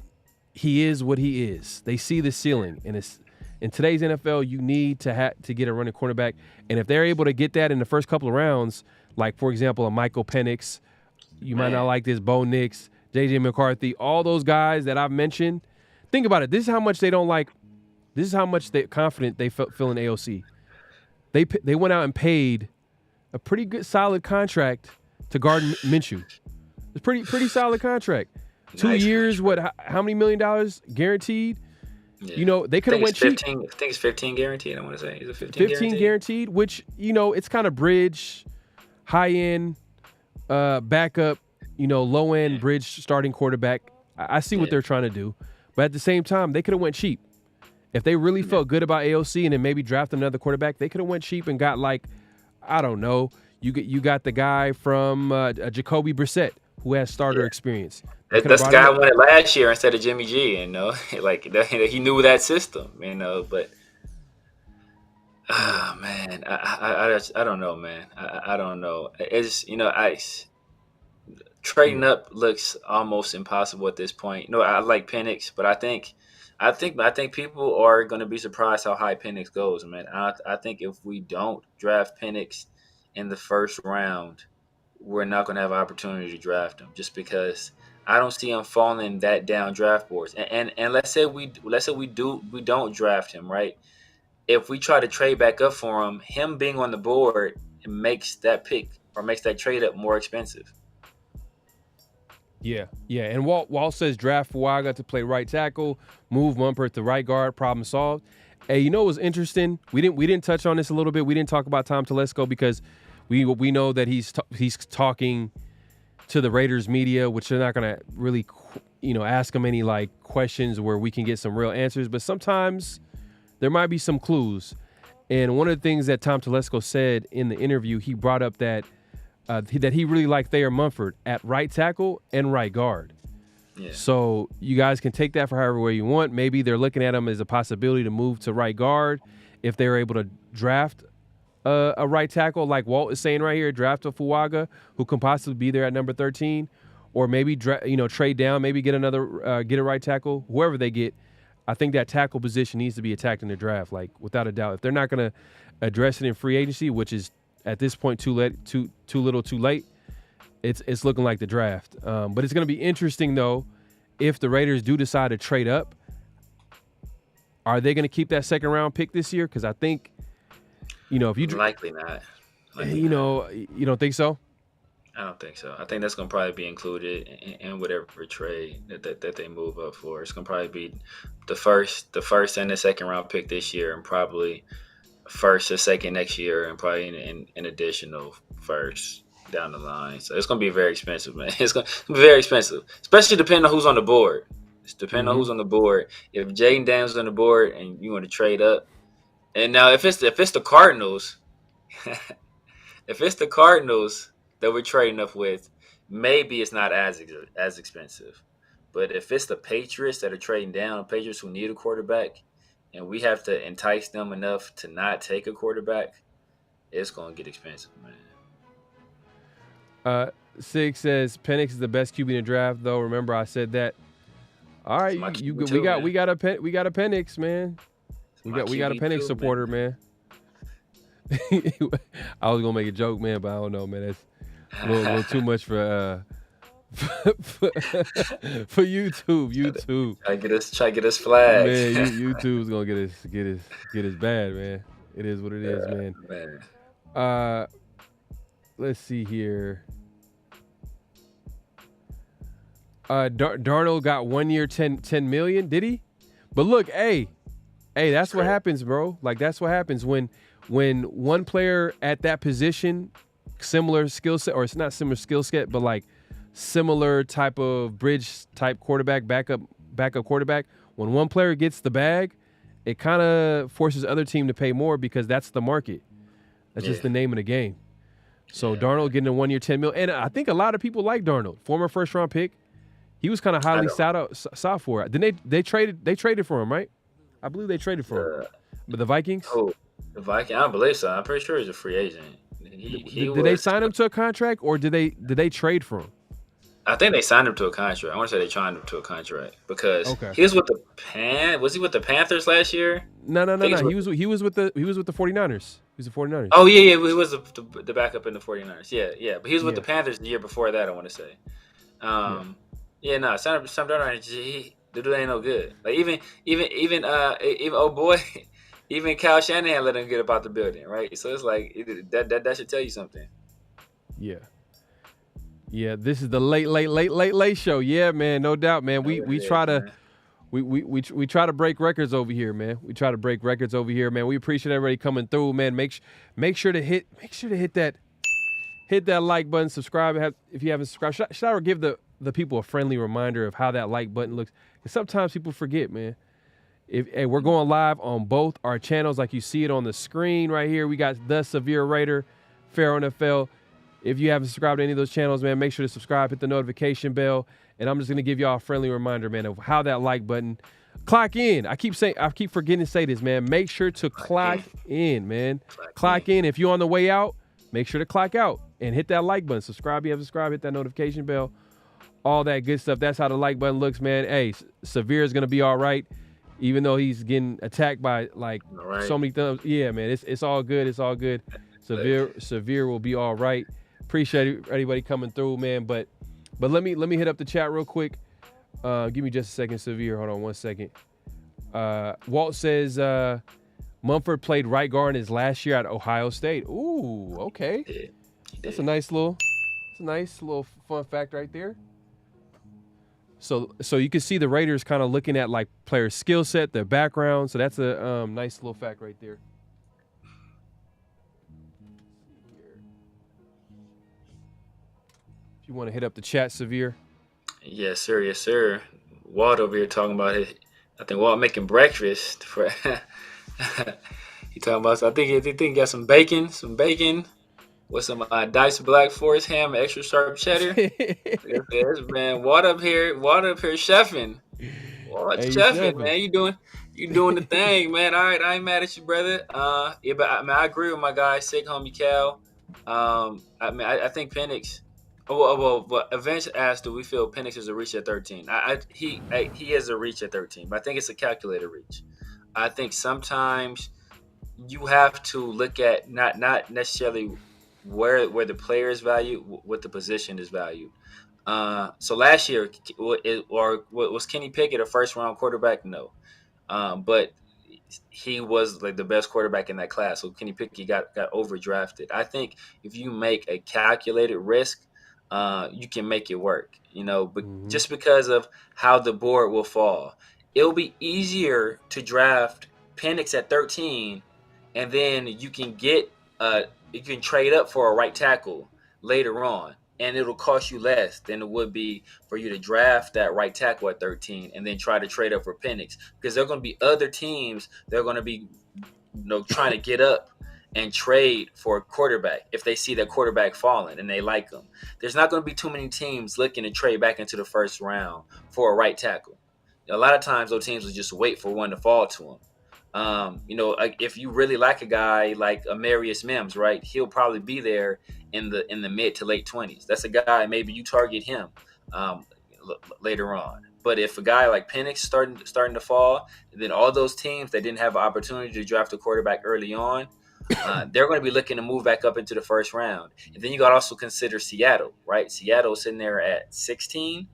he is what he is. They see the ceiling, and in today's NFL, you need to get a running quarterback. And if they're able to get that in the first couple of rounds, like for example a Michael Penix, you might not like this, Bo Nix, JJ McCarthy, all those guys that I've mentioned. Think about it. This is how much they don't like. This is how much confident they feel in AOC. They went out and paid a pretty good, solid contract to guard Minshew. It's pretty solid contract. 2 years, how many $1 million guaranteed? Yeah. They could have went cheap. I think it's 15 guaranteed, I want to say. Is it 15 guaranteed, which, it's kind of bridge, high-end, backup, low-end bridge starting quarterback. I see what they're trying to do. But at the same time, they could have went cheap. If they really felt good about AOC and then maybe draft another quarterback, they could have went cheap and got I don't know. You got the guy from Jacoby Brissett, who has starter experience. That's the guy who won it last year instead of Jimmy G. He knew that system. But man, I don't know, man. I don't know. It's trading up looks almost impossible at this point. I like Penix, but I think people are going to be surprised how high Penix goes, man. I think if we don't draft Penix in the first round, we're not going to have an opportunity to draft him just because I don't see him falling that down draft boards. And let's say we don't draft him, right? If we try to trade back up for him being on the board, it makes that pick or makes that trade up more expensive. Yeah. And Walt says draft Fuaga to play right tackle, move Mumpert to right guard, problem solved. Hey, you know what was interesting? We didn't touch on this a little bit. We didn't talk about Tom Telesco because we know that he's talking to the Raiders media, which they're not going to really, ask him any like questions where we can get some real answers. But sometimes there might be some clues. And one of the things that Tom Telesco said in the interview, he brought up that he really liked Thayer Munford at right tackle and right guard. Yeah. So you guys can take that for however way you want. Maybe they're looking at him as a possibility to move to right guard if they're able to draft a right tackle, like Walt is saying right here, draft a Fuaga who can possibly be there at number 13, or maybe trade down, maybe get another get a right tackle, whoever they get. I think that tackle position needs to be attacked in the draft, like without a doubt. If they're not going to address it in free agency, which is at this point too little, too late, it's looking like the draft. But it's going to be interesting though if the Raiders do decide to trade up. Are they going to keep that second round pick this year? Because I think, if you likely not. You don't think so? I don't think so. I think that's going to probably be included in whatever trade that they move up for. It's going to probably be the first and the second round pick this year, and probably first or second next year, and probably an additional first down the line. So it's going to be very expensive, man. It's going to be very expensive, especially depending on who's on the board. It's depending on who's on the board. If Jaden Daniels on the board and you want to trade up, and now if it's the Cardinals, if it's the Cardinals that we're trading up with, maybe it's not as expensive. But if it's the Patriots that are trading down, Patriots who need a quarterback, and we have to entice them enough to not take a quarterback, it's going to get expensive, man. Sig says Penix is the best QB in the draft, though. Remember, I said that. All right, we got a Penix, man. We got a Penix supporter, man. I was gonna make a joke, man, but I don't know, man. That's a little too much for YouTube. Try to get us flagged. Man, YouTube's gonna get us bad, man. It is what it is, man. Let's see here. Darnold got 1 year, 10 million. Did he? But look, hey, that's what happens, bro. Like that's what happens when one player at that position, similar skill set, or it's not similar skill set, but like similar type of bridge type quarterback, backup quarterback. When one player gets the bag, it kind of forces other team to pay more because that's the market. That's just the name of the game. So Darnold getting a 1 year, 10 million, and I think a lot of people like Darnold, former first round pick. He was kind of highly sought for it. Then they traded for him, right? I believe they traded for him. But the Vikings? Oh, the Vikings? I don't believe so. I'm pretty sure he's a free agent. Did they sign him to a contract, or did they trade for him? I think they signed him to a contract. I want to say they signed him to a contract because he was with the Was he with the Panthers last year? No. He was with the 49ers. He was the 49ers. Oh yeah. He was the backup in the 49ers. Yeah. But he was with the Panthers the year before that, I want to say. Sam Darnold, dude ain't no good. Like even oh boy, even Kyle Shanahan let him get up out the building, right? So it's like that should tell you something. Yeah. This is the late show. Yeah, man, no doubt, man. We try to break records over here, man. We appreciate everybody coming through, man. Make sure to hit that like button, subscribe if you haven't subscribed. Should I give the people a friendly reminder of how that like button looks? Because sometimes people forget, man. We're going live on both our channels, like you see it on the screen right here. We got The Severe Raider, Pharaoh NFL. If you haven't subscribed to any of those channels, man, make sure to subscribe, hit the notification bell. And I'm just gonna give y'all a friendly reminder, man, of how that like button. Clock in. I keep forgetting to say this, man. Make sure to clock in, man. Clock in. If you're on the way out, make sure to clock out and hit that like button. Subscribe if you haven't subscribed, hit that notification bell. All that good stuff. That's how the like button looks, man. Hey, Severe is gonna be all right, even though he's getting attacked by so many thumbs. Yeah, man. It's all good. It's all good. Severe will be all right. Appreciate everybody coming through, man. But But let me hit up the chat real quick. Give me just a second, Severe. Hold on 1 second. Walt says Mumford played right guard in his last year at Ohio State. Ooh, okay. That's a nice little fun fact right there. So you can see the Raiders kind of looking at like players' skill set, their background. So that's a nice little fact right there. If you want to hit up the chat, Severe. Yes, sir. Yes, sir. Walt over here talking about it. I think Walt making breakfast for. He talking about. So I think he got some bacon with some diced Black Forest ham, and extra sharp cheddar. Yes, man. Walt up here chefing. Walt chefing, man. You doing the thing, man. All right, I ain't mad at you, brother. Yeah, but I agree with my guy, Sick Homie Cal. I think Penix. Well, Avenge asked, do we feel Penix is a reach at 13? He is a reach at 13, but I think it's a calculated reach. I think sometimes you have to look at not necessarily where the player is valued, what the position is valued. So last year, was Kenny Pickett a first-round quarterback? No. But he was like the best quarterback in that class. So Kenny Pickett got overdrafted. I think if you make a calculated risk, you can make it work, but just because of how the board will fall, it'll be easier to draft Penix at 13, and then you can trade up for a right tackle later on, and it'll cost you less than it would be for you to draft that right tackle at 13 and then try to trade up for Penix, because there are going to be other teams that are going to be trying to get up and trade for a quarterback if they see that quarterback falling and they like him. There's not going to be too many teams looking to trade back into the first round for a right tackle. A lot of times those teams will just wait for one to fall to them. If you really like a guy like Amarius Mims, right, he'll probably be there in the mid to late 20s. That's a guy, maybe you target him later on. But if a guy like Penix starting to fall, then all those teams that didn't have an opportunity to draft a quarterback early on, they're going to be looking to move back up into the first round. And then you got to also consider Seattle, right? Seattle's sitting there at 16,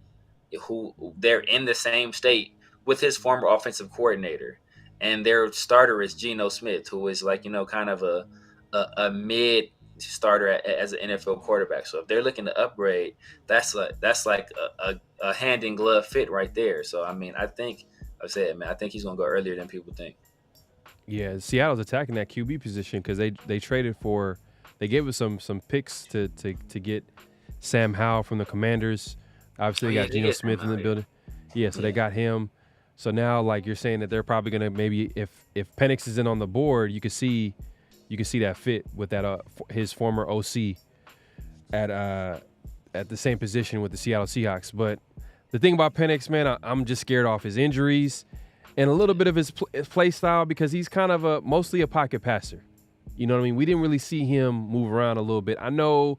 who they're in the same state with his former offensive coordinator. And their starter is Geno Smith, who is like, kind of a mid starter as an NFL quarterback. So if they're looking to upgrade, that's like a hand in glove fit right there. So, I mean, I think he's going to go earlier than people think. Yeah, Seattle's attacking that QB position because they traded for, they gave us some picks to get Sam Howell from the Commanders. Obviously, they got Geno Smith in the building. Yeah, so they got him. So now, like you're saying, that they're probably gonna maybe if Penix is in on the board, you can see that fit with that his former OC at the same position with the Seattle Seahawks. But the thing about Penix, man, I'm just scared off his injuries and a little bit of his play style, because he's kind of mostly a pocket passer. You know what I mean? We didn't really see him move around a little bit. I know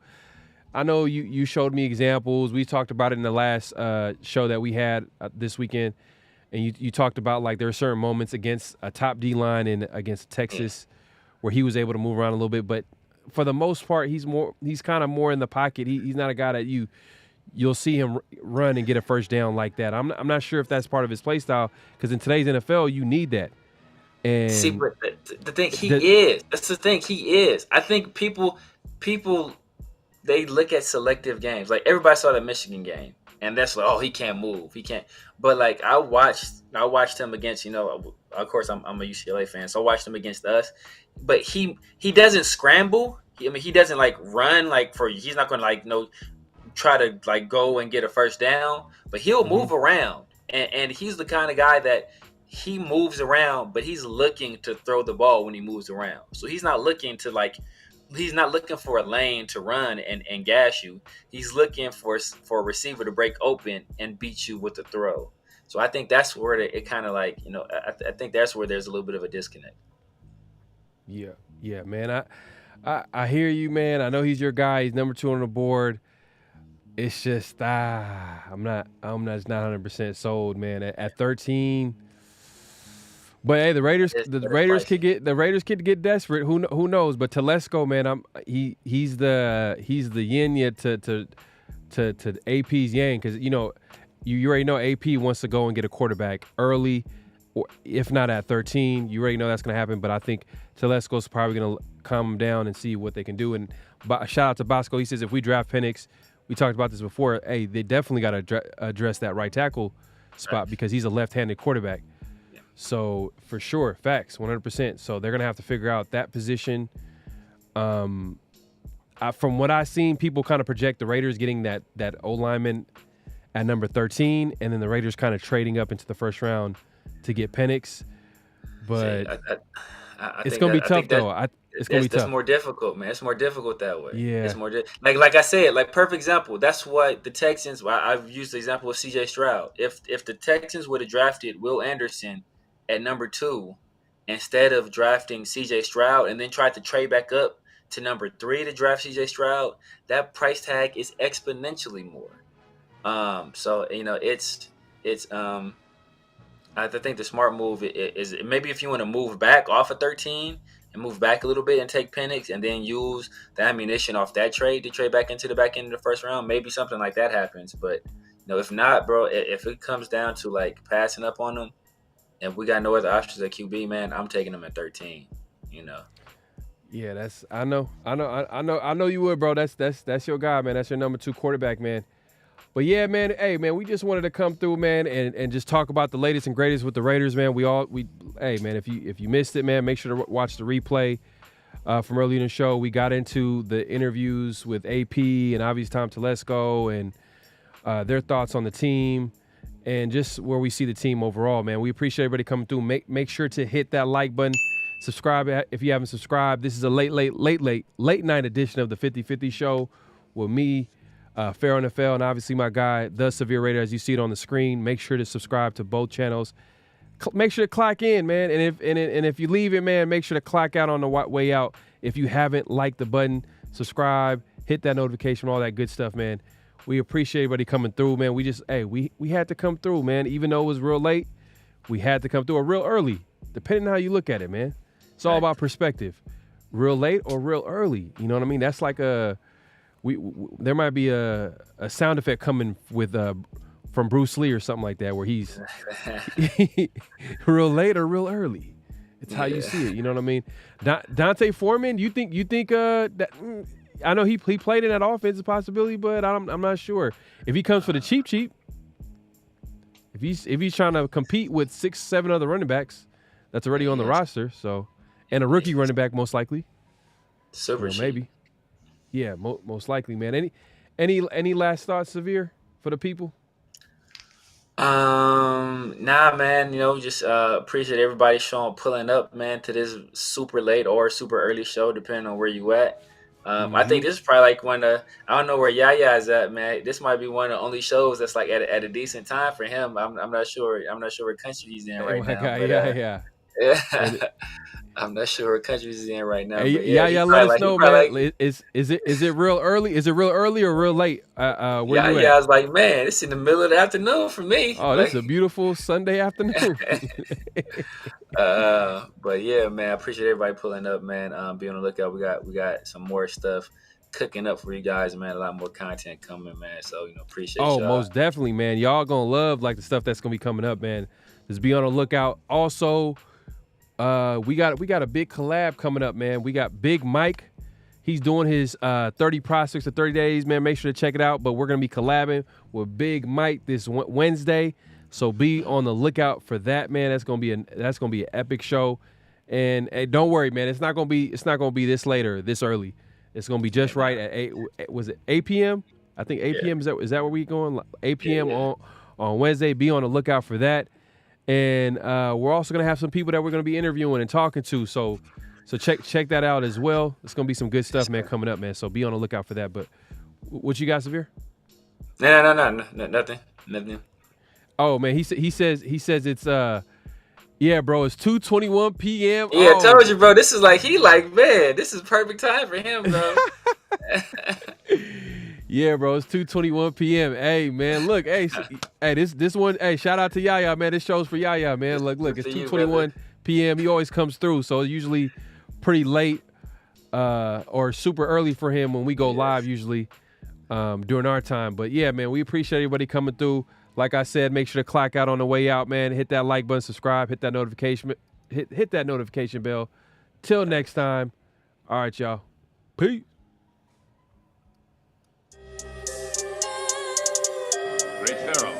you showed me examples. We talked about it in the last show that we had this weekend, and you talked about like there are certain moments against a top D line and against Texas where he was able to move around a little bit. But for the most part, he's kind of more in the pocket. He's not a guy that you'll see him run and get a first down like that. I'm not sure if that's part of his play style, because in today's NFL, you need that. And see, but the thing is. That's the thing, he is. I think people they look at selective games. Like everybody saw the Michigan game, and that's like, oh, he can't move, he can't. But like I watched him against, of course I'm a UCLA fan, so I watched him against us. But he doesn't scramble. He doesn't like run he's not going to like try to like go and get a first down, but he'll move around, and he's the kind of guy that he moves around, but he's looking to throw the ball when he moves around. So he's not looking for a lane to run and gas you. He's looking for a receiver to break open and beat you with the throw. So I think that's where it kind of like, I think that's where there's a little bit of a disconnect. Yeah, man. I hear you, man. I know he's your guy. He's number 2 on the board. It's just I'm not 100% sold, man. At 13. But hey, the Raiders could get desperate. Who knows? But Telesco, man, he's the yin to to AP's Yang, because you already know AP wants to go and get a quarterback early, or if not at 13. You already know that's going to happen, but I think Telesco's probably going to calm them down and see what they can do. And shout out to Bosco. He says if we draft Penix, we talked about this before, hey, they definitely got to address that right tackle spot because he's a left-handed quarterback. Yeah. So for sure, facts, 100%. So they're going to have to figure out that position. From what I've seen, people kind of project the Raiders getting that O-lineman at number 13, and then the Raiders kind of trading up into the first round to get Penix. But it's going to be tough, though. It's going to be tough. It's more difficult, man. It's more difficult that way. Yeah. It's more like I said, like perfect example. That's what the Texans. I've used the example of C.J. Stroud. If the Texans would have drafted Will Anderson at number 2 instead of drafting C.J. Stroud and then tried to trade back up to number 3 to draft C.J. Stroud, that price tag is exponentially more. So it's I think the smart move is maybe if you want to move back off of 13 and move back a little bit and take Penix and then use the ammunition off that trade to trade back into the back end of the first round, maybe something like that happens. But if not, bro, if it comes down to like passing up on them, and we got no other options at QB, man, I'm taking them at 13. Yeah, I know you would, bro. That's your guy, man. That's your number 2 quarterback, man. But yeah, man, hey, man, we just wanted to come through, man, and just talk about the latest and greatest with the Raiders, man. Hey, man, if you missed it, man, make sure to watch the replay from earlier in the show. We got into the interviews with AP and obviously Tom Telesco and their thoughts on the team and just where we see the team overall, man. We appreciate everybody coming through. Make sure to hit that like button. Subscribe if you haven't subscribed. This is a late night edition of the 50-50 show with me, Pharaoh NFL, and obviously my guy, The Severe Raider, as you see it on the screen. Make sure to subscribe to both channels. Make sure to clock in, man. And if you leave it, man, make sure to clock out on the way out. If you haven't liked the button, subscribe, hit that notification, all that good stuff, man. We appreciate everybody coming through, man. We had to come through, man. Even though it was real late, we had to come through, or real early, depending on how you look at it, man. It's all about perspective. Real late or real early. You know what I mean? That's like there might be a sound effect coming with from Bruce Lee or something like that where he's real late or real early. It's how you see it. You know what I mean? Dante Foreman, you think that I know he played in that offense, a possibility, but I'm not sure. If he comes for the cheap, if he's trying to compete with 6-7 other running backs that's already on the roster, so. And a rookie running back, most likely. Super maybe. Yeah, most likely, man. Any last thoughts, Severe, for the people? Nah, man. Just appreciate everybody pulling up, man, to this super late or super early show, depending on where you at. I think this is probably like I don't know where Yaya is at, man. This might be one of the only shows that's like at a decent time for him. I'm not sure. I'm not sure what country he's in right now. God, but, yeah. I'm not sure what country he's in right now. Hey, yeah, let us know, man. Is it real early? Is it real early or real late? Where you at? I was like, man, it's in the middle of the afternoon for me. Oh, that's a beautiful Sunday afternoon. But yeah, man, I appreciate everybody pulling up, man. Be on the lookout. We got some more stuff cooking up for you guys, man. A lot more content coming, man. So appreciate. Oh, y'all. Most definitely, man. Y'all gonna love like the stuff that's gonna be coming up, man. Just be on the lookout. Also. We got a big collab coming up, man. We got Big Mike. He's doing his 30 prospects for 30 days, man. Make sure to check it out. But we're gonna be collabing with Big Mike this Wednesday, so be on the lookout for that, man. That's gonna be an epic show. And hey, don't worry, man. It's not gonna be this late or this early. It's gonna be just right at 8. Was it 8 p.m.? I think 8 p.m. Is that where we going? 8 p.m. on Wednesday. Be on the lookout for that. And we're also going to have some people that we're going to be interviewing and talking to. So check that out as well. It's going to be some good stuff, man, coming up, man. So be on the lookout for that. But what you got, Severe? No, nothing. Oh, man, he says it's yeah, bro, it's 2:21 p.m. Yeah, I told you, bro. This is man, this is perfect time for him, bro. Yeah, bro, it's 2:21 p.m. Hey, man, look, hey, this one, hey, shout out to Yaya, man. This show's for Yaya, man. Look, it's 2:21 p.m. He always comes through, so it's usually pretty late or super early for him when we go live usually. during our time. But yeah, man, we appreciate everybody coming through. Like I said, make sure to clock out on the way out, man. Hit that like button, subscribe, hit that notification, hit that notification bell. Till next time. All right, y'all. Peace. Great Pharaoh,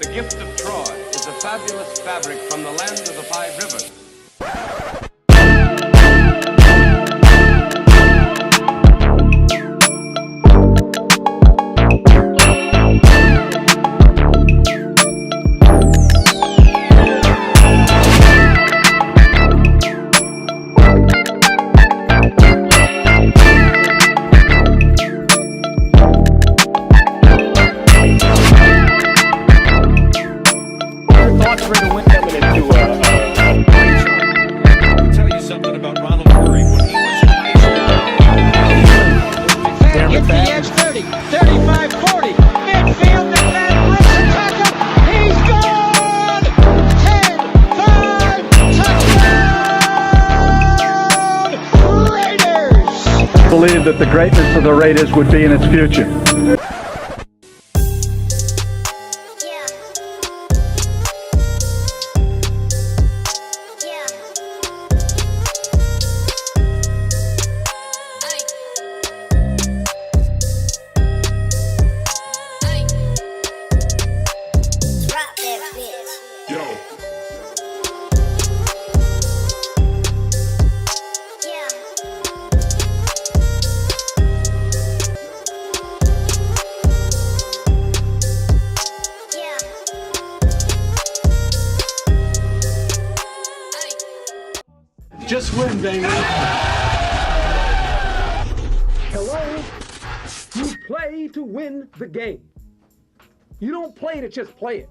the gift of Troy is a fabulous fabric from the land of the 5 rivers. Believe that the greatness of the Raiders would be in its future. Just win, baby. Hello? You play to win the game. You don't play to just play it.